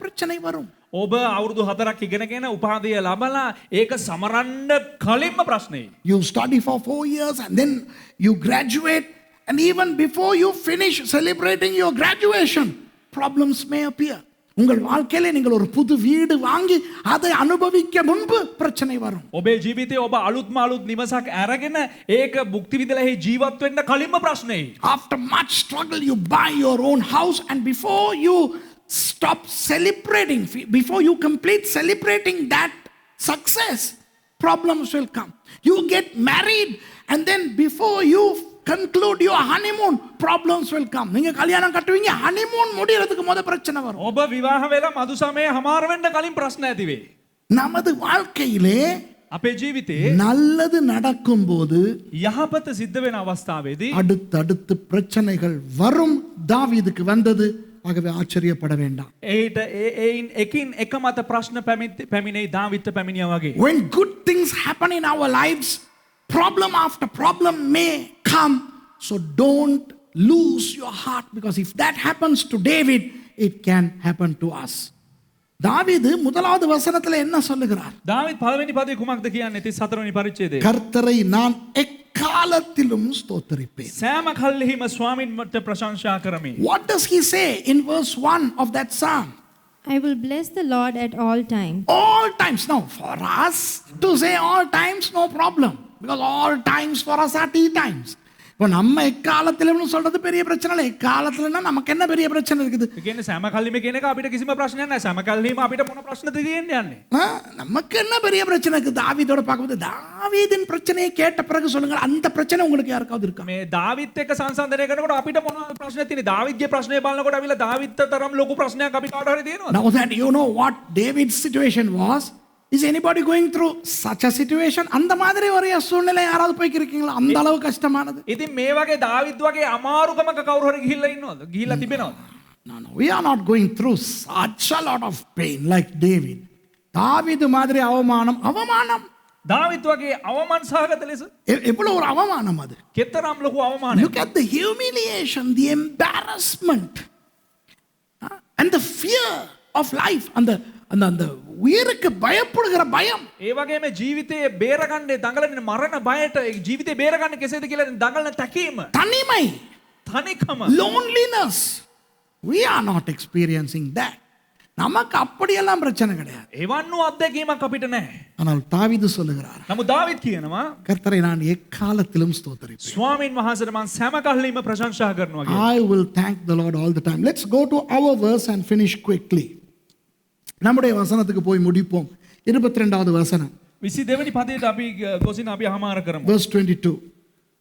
பிரச்சனை வரும். ඔබ අවුරුදු 4ක් ඉගෙනගෙන උපාධිය ලබලා ඒක සමරන්න කලින්ම ප්‍රශ්නේ. You study for 4 years and then you graduate, and even before you finish celebrating your graduation, problems may appear. உங்கள் வாழ்க்கையில நீங்கள் ஒரு புது வீடு வாங்கி அதை அனுபவிக்க முன்பு பிரச்சனை வரும். ඔබේ ජීවිතේ ඔබ අලුත් නිවසක් අරගෙන ඒක භුක්ති විඳලා එහි ජීවත් වෙන්න කලින්ම ප්‍රශ්නේ. After much struggle you buy your own house, and before you stop celebrating, before you complete celebrating that success, problems will come. You get married, and then before you conclude your honeymoon, problems will come. நீங்க கல்யாணம் கட்டுவீங்க, honeymoon முடியறதுக்கு முத பிரச்சனை வரும். ඔබ විවාහ වෙලා මදු සමය හමාර වෙන්න කලින් ප්‍රශ්න ඇති වෙයි. நமது வாழ்க்கையிலே අපේ ජීවිතේ நல்லது நடக்கும்போது යහපත සිද්ධ වෙන අවස්ථාවේදී அடுத்தடுத்து பிரச்சனைகள் வரும். தாவீதுக்கு வந்தது, ஆகவே ஆச்சரியப்பட வேண்டாம். ඒට ඒයින් එකින් එක මත ප්‍රශ්න පැමිණෙයි දාවිත්ත පැමිණියා වගේ. When good things happen in our lives, problem after problem may come. So don't lose your heart, because if that happens to David, it can happen to us. தாவீது முதலாவது வசனத்துல என்ன சொல்லுகிறார்? දාවිත් පළවෙනි පදේ කුමක්ද කියන්නේ? 34 වෙනි පරිච්ඡේදයේ. கர்த்தரை நான் எக்காலத்திலும் ஸ்தோத்திரிப்பேன். සෑම කල්හිම ස්වාමින් මට ප්‍රශංසා කරමි. What does he say in verse 1 of that psalm? I will bless the Lord at all times. All times. Now, for us to say all times, no problem. Because all times for us are tea times. இப்போ நம்ம எக்காலத்திலும் சொல்றது பெரிய பிரச்சனை இல்லை. எக்காலத்துலன்னா நமக்கு என்ன பெரிய பிரச்சனை இருக்குது? ඒ කියන්නේ සෑම කල්හිම කියන එක අපිට කිසිම ප්‍රශ්නයක් නැහැ. සෑම කල්හිම අපිට මොන ප්‍රශ්නද තියෙන්නේ යන්නේ? நமக்கு என்ன பெரிய பிரச்சனை இருக்குது? தாவீதோட பார்க்கும்போது தாவீதின் பிரச்சனையை கேட்ட பிறகு சொல்லுங்க, அந்த பிரச்சனை உங்களுக்கு யாருக்காவது இருக்கா? මේ දාවිත් එක්ක සංසන්දනය කරනකොට අපිට මොන ප්‍රශ්නයක් තියෙන්නේ? දාවිත්ගේ ප්‍රශ්නේ බලනකොට අවිලා දාවිත් තරම් ලොකු ප්‍රශ්නයක් අපි කාට හරි තියෙනවද? Now that you know what David's situation was, is anybody going through such a situation? அந்த மாதிரி ஒரு சூழ்நிலை யாராவது போய்க்கிருக்கீங்களா? அந்த அளவு கஷ்டமானது. ඉතින් මේ වගේ දාවිත් වගේ අමාරුකමක කවුරු හරි ගිහිල්ලා ඉන්නවද? ගිහිල්ලා තිබෙනවද? No, we are not going through such a lot of pain like David. தாவீது மாதிரி அவமானம். දාවිත් වගේ අවමාන සහගත ලෙස எவ்வளவு ஒரு அவமானம் அது. කෙතරම් ලොකු අවමානයක්. Look at the humiliation, the embarrassment, and the fear of life, அந்த உயிருக்கு பயப்படுகிற பயம். ඒ වගේම ජීවිතයේ බේරගන්නේ දඟලන මරණ බයට ජීවිතේ බේරගන්නේ කෙසේද කියලා දඟලන තැකීම. தனிமை, තනිකම. loneliness. We are not experiencing that. நமக்கு அப்படியெல்லாம் பிரச்சனை கிடையாது. එවන් වූ අත්දැකීමක් අපිට නැහැ. ஆனால் தாவீது சொல்லுகிறார், නමුත් දාවිත් කියනවා கர்த்தரை நான் எக்காலத்திலும் ஸ்தோத்திரிப்பேன். ස්වාමීන් වහන්සේට මම සෑම කල්හිම ප්‍රශංසා කරනවා කියලා. I will thank the Lord all the time. Let's go to our verse and finish quickly. நம்முடைய வசனத்துக்கு போய் முடிப்போம். 22வது வசனம். 22 වෙනි පදයට අපි ගොසින් අපි හමාර කරමු. verse 22.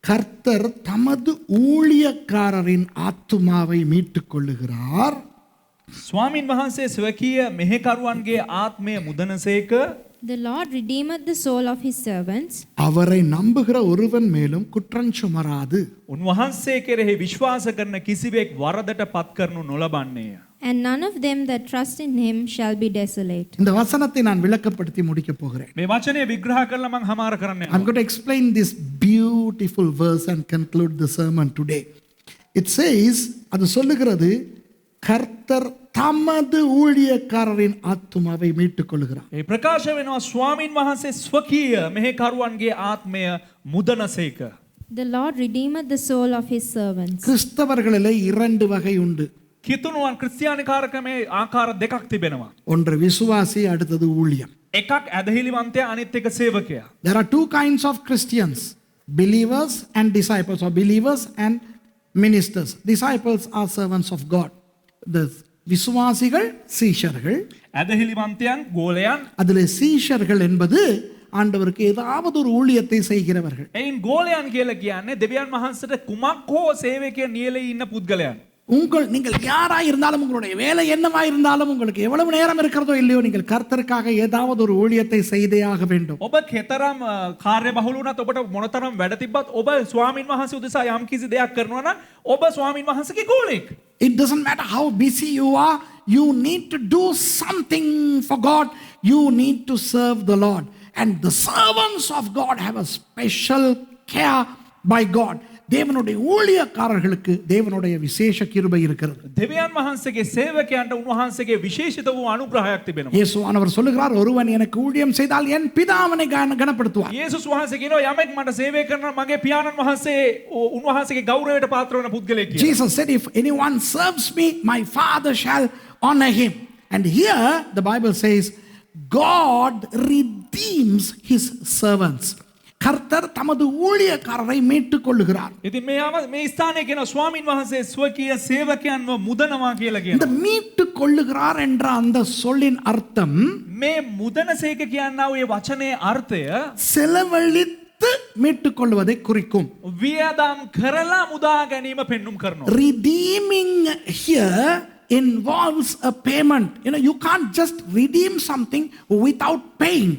கர்த்தர் தமது ஊழியக்காரரின் ஆத்துமாவை மீட்டுக் கொள்ளுகிறார். ස්වාමින් වහන්සේ ස්වකීය මෙහෙකරුවන්ගේ ආත්මය මුදනසේක. The Lord redeemeth the soul of his servants. அவரை நம்புகிற ஒருவன் மேலும் குற்றம் சுமராது. උන්වහන්සේ කෙරෙහි විශ්වාස කරන කිසිවෙක් වරදට පත් කරනු නොලබන්නේය. And none of them that trust in him shall be desolate. இந்த வசனத்தை நான் விளக்கப்படுத்தி முடிக்க போகிறேன். මේ වචනය විග්‍රහ කරලා මම හමාර කරන්න I'm යනවා. going to explain this beautiful verse and conclude the sermon today. It says, அது சொல்லுகிறது, கர்த்தர் தமது ஊழியக்காரரின் ஆத்துமாவை மீட்டுக் கொள்கிறார். ඒ ප්‍රකාශ වෙනවා ස්වාමින් වහන්සේ ස්වකීය මෙහෙකරුවන්ගේ ආත්මය මුදනසේක. The Lord redeemeth the soul of his servants. கிறிஸ்தவர்களிலே 2 வகை உண்டு. කිතුණුවන් ක්‍රිස්තියානිකාරකමේ ආකාර දෙකක් තිබෙනවා. ஒன்று விசுவாசி, அடுத்தது ஊழியம். එකක් ඇදහිලිවන්තයා අනිත් එක සේවකයා. There are 2 kinds of Christians, believers and disciples, or believers and ministers. Disciples are servants of God. The விசுவாசிகள் சீஷர்கள். ඇදහිලිවන්තයන් ගෝලයන්. அதிலே சீஷர்கள் என்பது ஆண்டவருக்கு ஏதாவது ஒரு ஊழியத்தை செய்கிறவர்கள். එයින් ගෝලයන් කියලා කියන්නේ දෙවියන් වහන්සේට කුමක් හෝ සේවකයන් නියැලී ඉන්න පුද්ගලයන්. நீங்கள் யாராய் இருந்தாலும், உங்களுடைய வேலை என்னவா இருந்தாலும், உங்களுக்கு எவ்வளவு நேரம் இருக்கிறதோ இல்லையோ, நீங்கள் கர்த்தருக்காக ஏதாவது ஒரு ஊழியத்தை செய்தே ஆக வேண்டும். ඔබ කෙතරම් කාර්ය බහුල වුණත් ඔබට මොනතරම් වැඩ තිබ්බත් ඔබ ස්වාමින් වහන්සේ උදෙසා යම් කිසි දෙයක් කරනවා නම් ඔබ ස්වාමින් වහන්සේගේ ගෝලෙක්. It doesn't matter how busy you are, you need to do something for God. You need to serve the Lord. And the servants of God have a special care by God. தேவனுடைய ஊழியக்காரர்களுக்கு தேவனுடைய விசேஷ கிருபை இருக்கிறது. දෙවියන් වහන්සේගේ සේවකයන්ට උන්වහන්සේගේ විශේෂිත වූ අනුග්‍රහයක් තිබෙනවා. இயேசுவானவர் சொல்லுகிறார், ஒருவன் எனக்கு ஊழியம் செய்தால் என் பிதா அவனை கனப்படுத்துவார். යේසුස් වහන්සේ කියනවා යමෙක් මට සේවය කරනවා මගේ පියාණන් වහන්සේ උන්වහන්සේගේ ගෞරවයට පාත්‍ර වෙන පුද්ගලයෙක් කියලා. Jesus said, if anyone serves me, my Father shall honor him. And here the Bible says, God redeems his servants. கர்த்தர் தமது ஊழியக்காரரை மீட்டுக் கொள்ளுகிறார். ඉතින් මේ ස්ථානයේ කියන ස්වාමින් වහන්සේ ස්වකීය සේවකයන්ව මුදනවා කියලා இந்த කියනවා. மீட்டுக் கொள்ளுகிறார் என்ற அந்த சொல்லின் அர்த்தம், මේ මුදනසේක කියනා වූ වචනේ අර්ථය கொடுத்து மீட்டுக் கொள்வதை குறிக்கும். වියදම් කරලා මුදා ගැනීම පෙන්눔 කරනවා. Redeeming here involves a payment. You can't just redeem something without paying.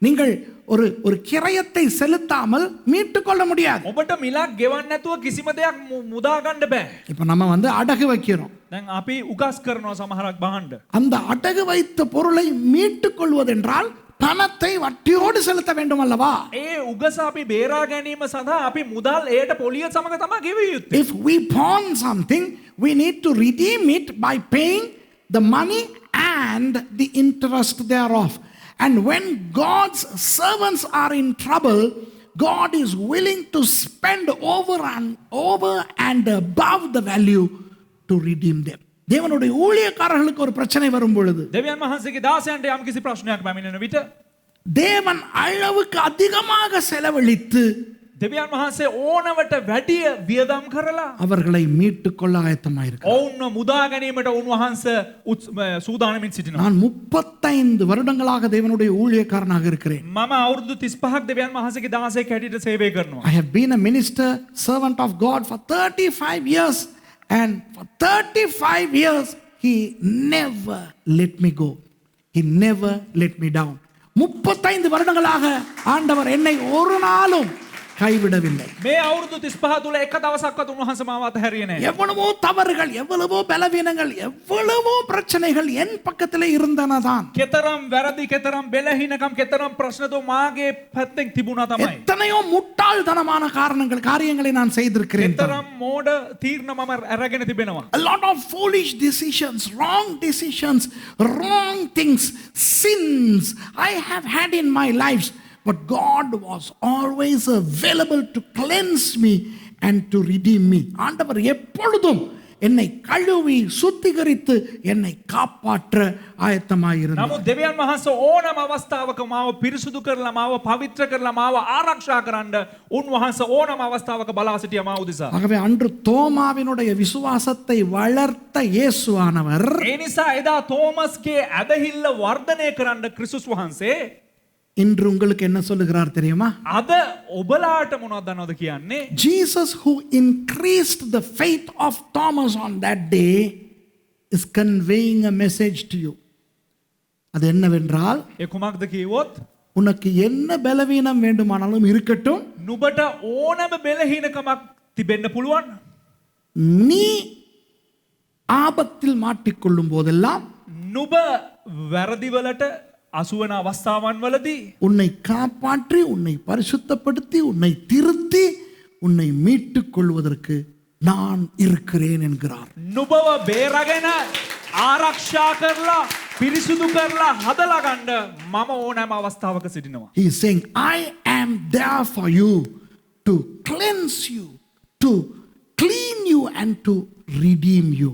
நீங்கள் ஒரு கிரயத்தை செலுத்தாமல் மீட்டுக் கொள்ள முடியாது. ඔබට මිලක් ගෙවන්න නැතුව කිසිම දෙයක් මුදා ගන්න බෑ. இப்ப நம்ம அடகு வைக்கிறோம். දැන් අපි උගස් කරනවා සමහරක් බහන්න. அந்த அடகு வைத்த பொருளை மீட்டுக் கொள்வதென்றால் பணத்தை வட்டியோடு செலுத்த வேண்டும் அல்லவா? ඒ උගස අපි බේරා ගැනීම සඳහා අපි මුදල් ඒට පොලිය සමග තමයි ගෙවිය යුත්තේ. If we pawn something, we need to redeem it by paying the money and the interest thereof. And when God's servants are in trouble, God is willing to spend over and above the value to redeem them. தேவனுடைய ஊழியக்காரர்களுக்கு ஒரு பிரச்சனை வரும் பொழுது, දෙවියන් වහන්සේගේ දාසයන්ට යම් කිසි ප්‍රශ්නයක් පැමිණෙන විට தேவன் அளவுக்கு அதிகமாக செலவழித்து දෙවියන් වහන්සේ ඕනවට වැඩිය වියදම් කරලා அவர்களை மீட்டுக் கொள்ள ஆயத்தமாயிருக்கிறார். ඔවුන්ව මුදා ගැනීමට උන්වහන්සේ සූදානමින් සිටිනවා. நான் 35 வருடங்களாக தேவனுடைய ஊழியக்காரனாக இருக்கிறேன். මම අවුරුදු 35ක් දෙවියන් වහන්සේගේ දාසයෙක් හැටියට සේවය කරනවා. I have been a minister, servant of God for 35 years, and for 35 years he never let me go. He never let me down. 35 வருடங்களாக ஆண்டவர் என்னை ஒரு நாளும் கைவிடவில்லை. මේ අවුරුදු 35 තුල එක දවසක්වත් උන්වහන්සේ මාව අතහැරියේ නැහැ. எவ்வளவோ தவறுகள், எவ்வளவோ பலவீனங்கள், எவ்வளவோ பிரச்சனைகள் என் பக்கத்திலே இருந்தனதான். කෙතරම් වැරදි, කෙතරම් බෙලහිනකම්, කෙතරම් ප්‍රශ්න දෝ මාගේ පැත්තෙන් තිබුණා තමයි. எத்தனையோ முட்டாள்தனமான காரியங்களை நான் செய்திருக்கிறேன். කෙතරම් මෝඩ තීරණ මම අරගෙන තිබෙනවා. A lot of foolish decisions, wrong things, sins I have had in my life. But God was always available to cleanse me and to redeem me. ஆண்டவர் எப்பொழுதும் என்னை கழுவி சுத்திகரித்து என்னை காப்பாற்ற ஆயத்தமாயிருந்தார். නමුත් දෙවියන් වහන්සේ ඕනම අවස්ථාවක මාව පිරිසුදු කරලා මාව පවිත්‍ර කරලා මාව ආරක්ෂා කරන්න උන්වහන්සේ ඕනම අවස්ථාවක බලා සිටියා මා උදෙසා. ஆகவே அன்று தோமாவினுடைய விசுவாசத்தை வளர்த்த இயேசுவானவர் ඒ නිසා එදා තෝමස්ගේ ඇදහිල්ල වර්ධනය කරන්න ක්‍රිස්තුස් වහන්සේ இன்று உங்களுக்கு என்ன சொல்லுகிறார் தெரியுமா? අද ඔබලාට මොනවද දන්නවද කියන්නේ? Jesus who increased the faith of Thomas on that day is conveying a message to you. அது என்னவென்றால், ඒ කුමක්ද කිව්වොත් உனக்கு என்ன பலவீனம் வேண்டுமானாலும் இருக்கட்டும், නුඹට ඕනම බෙලහීනකමක් තිබෙන්න පුළුවන්. நீ ஆபத்தில் மாட்டிக்கொள்ளும் போதெல்லாம் නුඹ වැරදිවලට අසුවන අවස්ථාවන් වලදී உன்னை காப்பாற்றி, உன்னை பரிசுத்தப்படுத்தி, உன்னை திருத்தி, உன்னை மீட்டுக் கொள்வதற்கு நான் இருக்கிறேன் என்கிறார். නුඹව බේරගෙන ආරක්ෂා කරලා පිරිසුදු කරලා හදලා ගන්න මම ඕනෑම අවස්ථාවක සිටිනවා. He is saying, I am there for you to cleanse you, to clean you and to redeem you.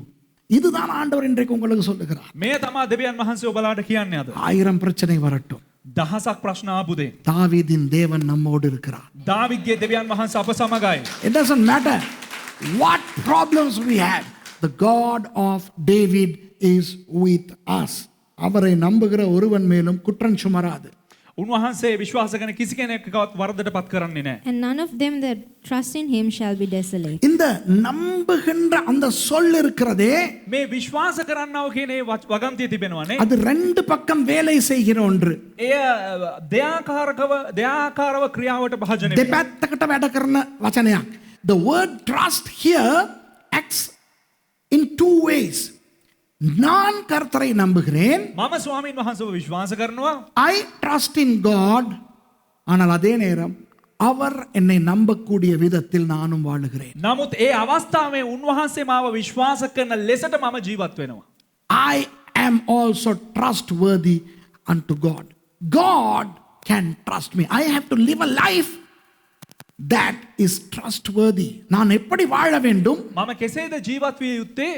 இதுதான் ஆண்டவர் இன்றைக்கு உங்களுக்கு சொல்லுகிறார். මේ තමයි දෙවියන් වහන්සේ ඔබලාට කියන්නේ අද. 1000 பிரச்சனை வரட்டும், දහසක් ප්‍රශ්න ආපුදේ தாவீதின் தேவன் நம்மோடு இருக்கிறார். දාවිද්ගේ දෙවියන් වහන්සේ අප සමගයි. It doesn't matter what problems we have, the God of David is with us. அவரை நம்புகிற ஒருவன் மேலும் குற்றம் சுமராது. උන්වහන්සේ විශ්වාස කරන කිසි කෙනෙක්වත් වරදට පත් කරන්නේ නැහැ. And none of them that trust in him shall be desolate. இந்த நம்புகின்ற அந்த சொல் இருக்கிறதே, මේ විශ්වාස කරන්නව කියන ඒ වගන්තිය තිබෙනවානේ. அது ரெண்டு பக்கம் வேலை செய்கிற ஒன்று. එය දෙයාකාරව ක්‍රියාවට භාජනය වෙනවා. දෙපැත්තකට වැඩ කරන වචනයක්. The word trust here acts in two ways. நான் கர்த்தரை நம்புகிறேன், මම ස්වාමීන් වහන්සේව විශ්වාස කරනවා. I trust in God. ஆனால் அதே நேரம் அவர் என்னை நம்பக்கூடிய விதத்தில் நானும் வாழுகிறேன். නමුත් ඒ අවස්ථාවේ උන්වහන්සේ මාව විශ්වාස කරන ලෙසට මම ජීවත් වෙනවා. I am also trustworthy unto God. God can trust me. I have to live a life that is trustworthy. நான் எப்படி வாழ வேண்டும்? මම කෙසේද ජීවත් විය යුත්තේ?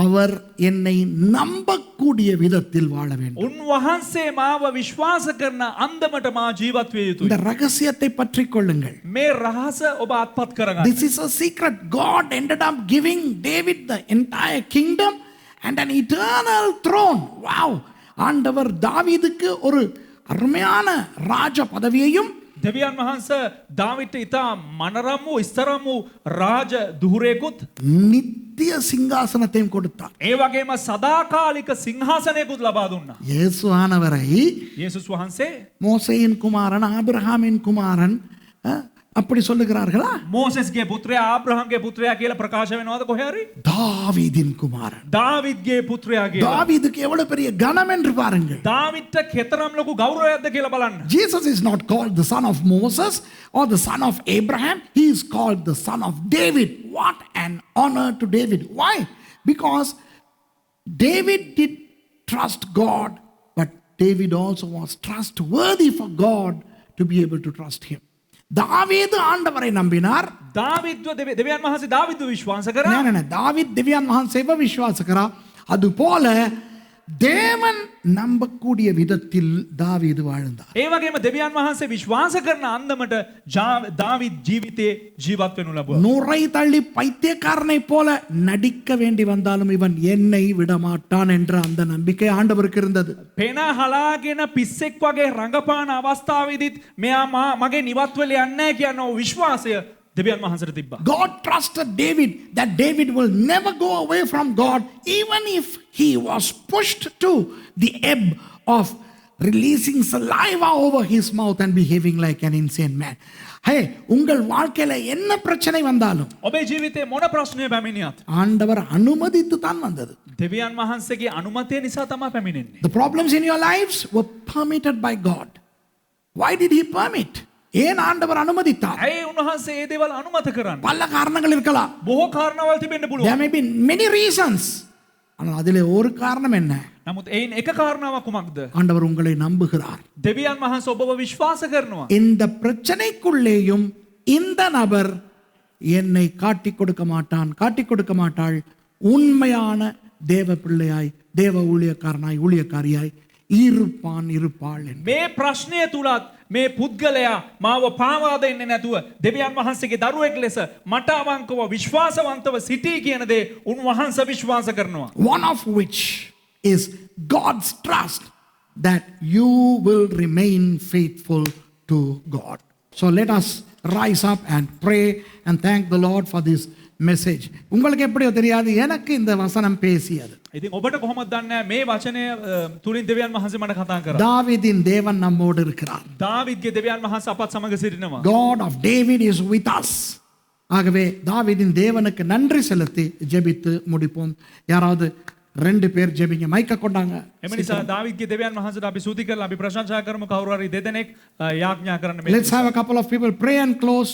அவர் என்னை நம்பக்கூடிய விதத்தில் வாழ வேண்டும். උන්වහන්සේ මාව විශ්වාස කරන අන්දමට මා ජීවත් විය இந்த යුතුයි. ரகசியத்தை பற்றிக் கொள்ளுங்கள். මේ රහස ඔබ අත්පත් කරගන්න. This is a secret. God ended up giving David the entire kingdom and an eternal throne. Wow! ஆண்டவர் தாவீதுக்கு ஒரு அருமையான ராஜ பதவியையும் දෙවියන් වහන්ස දාවිට ඉතා මනරම් වූ ඉස්තරම් වූ රාජ දුහුරයෙකුත් நித்திய சிங்காசனத்தையும் கொடுத்தார். ඒ වගේම සදාකාලික සිංහාසනයකුත් ලබා දුන්නා. இயேசுவானவரை යේසුස් වහන්සේ மோசேயின் குமாரன் ஆபிரகாமின் குமாரன் அப்படி சொல்லுகிறார்களா? මෝසෙස්ගේ පුත්‍රයා ආබ්‍රහම්ගේ පුත්‍රයා කියලා ප්‍රකාශ වෙනවද කොහේ හරි? தாவீதின் குமாரன். දාවිද්ගේ පුත්‍රයා කියලා. தாவீதுக்கு எவ்வளவு பெரிய கனம் என்று பாருங்கள். දාවිත්ට කෙතරම් ලොකු ගෞරවයක්ද කියලා බලන්න. Jesus is not called the son of Moses or the son of Abraham. He is called the son of David. What an honor to David. Why? Because David did trust God, but David also was trustworthy for God to be able to trust him. தாவீது ஆண்டவரை நம்பினார். දාවිද්ව දෙවියන් වහන්සේ දාවිද්ව විශ්වාස කරා. தாவீது தேவன் மகாசேவ விசுவாசகரா. அதுபோல தேவன் நம்பக்கூடிய விதத்தில் தாவீது வாழ்ந்தார். ඒ වගේම දෙවියන් වහන්සේ විශ්වාස කරන අන්දමට දාවිද් ජීවිතේ ජීවත් වෙනු ලැබුවා. நுரை தள்ளி பைத்தியக்காரனை போல நடிக்க வேண்டி வந்தாலும் இவன் என்னை விடமாட்டான் என்ற அந்த நம்பிக்கை ஆண்டவருக்கு இருந்தது. පෙන හලාගෙන පිස්සෙක් වගේ රඟපාන අවස්ථාවේදීත් මෙයා මගේ නිවත් වෙල යන්නේ නැහැ කියන විශ්වාසය දෙවියන් වහන්සේට තිබ්බා. God trusted David that David will never go away from God even if he was pushed to the ebb of releasing saliva over his mouth and behaving like an insane man. Hey, உங்கள் வாழ்க்கையில என்ன பிரச்சனை வந்தாலும் ඔබේ ජීවිතේ මොන ප්‍රශ්නය පැමිණියත් ஆண்டவர் அனுமதித்து தான் வந்தது. දෙවියන් වහන්සේගේ අනුමැතිය නිසා තමයි පැමිණෙන්නේ. The problems in your lives were permitted by God. Why did he permit? ஏன் ஆண்டவர் அனுமதித்தார்? ඇයි උන්වහන්සේ ඒ දේවල් අනුමත කරන්නේ? பல காரணங்கள் இருக்கலாம். බොහෝ කාරණාවල් තිබෙන්න There පුළුවන්. may be many reasons. ஆனால் அதிலே ஒரு காரணம் என்ன? නමුත් එයින් එක කාරණාවක් කුමක්ද? ஆண்டவர் உங்களை நம்புகிறார். දෙවියන් වහන්සේ ඔබව විශ්වාස කරනවා. இந்த பிரச்சனைக்குள்ளேயும் இந்த நபர் என்னை காட்டிக் கொடுக்க மாட்டான், காட்டிக் கொடுக்க மாட்டாள். உண்மையான தேவ பிள்ளையாய், தேவ ஊழியக்காரனாய், ஊழியக்காரியாய் இருப்பாள் என்று. මේ ප්‍රශ්නය තුලත් මේ පුද්ගලයා මාව පාවා දෙන්නේ නැතුව දෙවියන් වහන්සේගේ දරුවෙක් ලෙස මට අවංකව විශ්වාසවන්තව සිටී කියන දේ උන්වහන්සේ විශ්වාස කරනවා. One of which is God's trust that you will remain faithful to God. So let us rise up and pray and thank the Lord for this message. உங்களுக்கு எப்படியோ தெரியாது, எனக்கு இந்த வசனம் பேசியது. ඉතින් ඔබට කොහොමද දන්නේ මේ වචනය තුලින් දෙවියන් වහන්සේ මට කතා කරා. தாவீதின் தேவன் நம்மோடு இருக்கிறார். දාවිද්ගේ දෙවියන් වහන්සේ අපත් සමග සිටිනවා. God of David is with us. ஆகவே தாவீதின் தேவனுக்கு நன்றி செலுத்தி ஜெபித்து முடிப்போம். யாராவது 2 பேர் ஜெபிங்க. மைக்க கொண்டாங்க. එම නිසා දාවිද්ගේ දෙවියන් වහන්සේට අපි ස්තුති කරලා අපි ප්‍රශංසා කරමු. කවුරු හරි දෙදෙනෙක් යාඥා කරන්න මේ. Let's have a couple of people pray and close.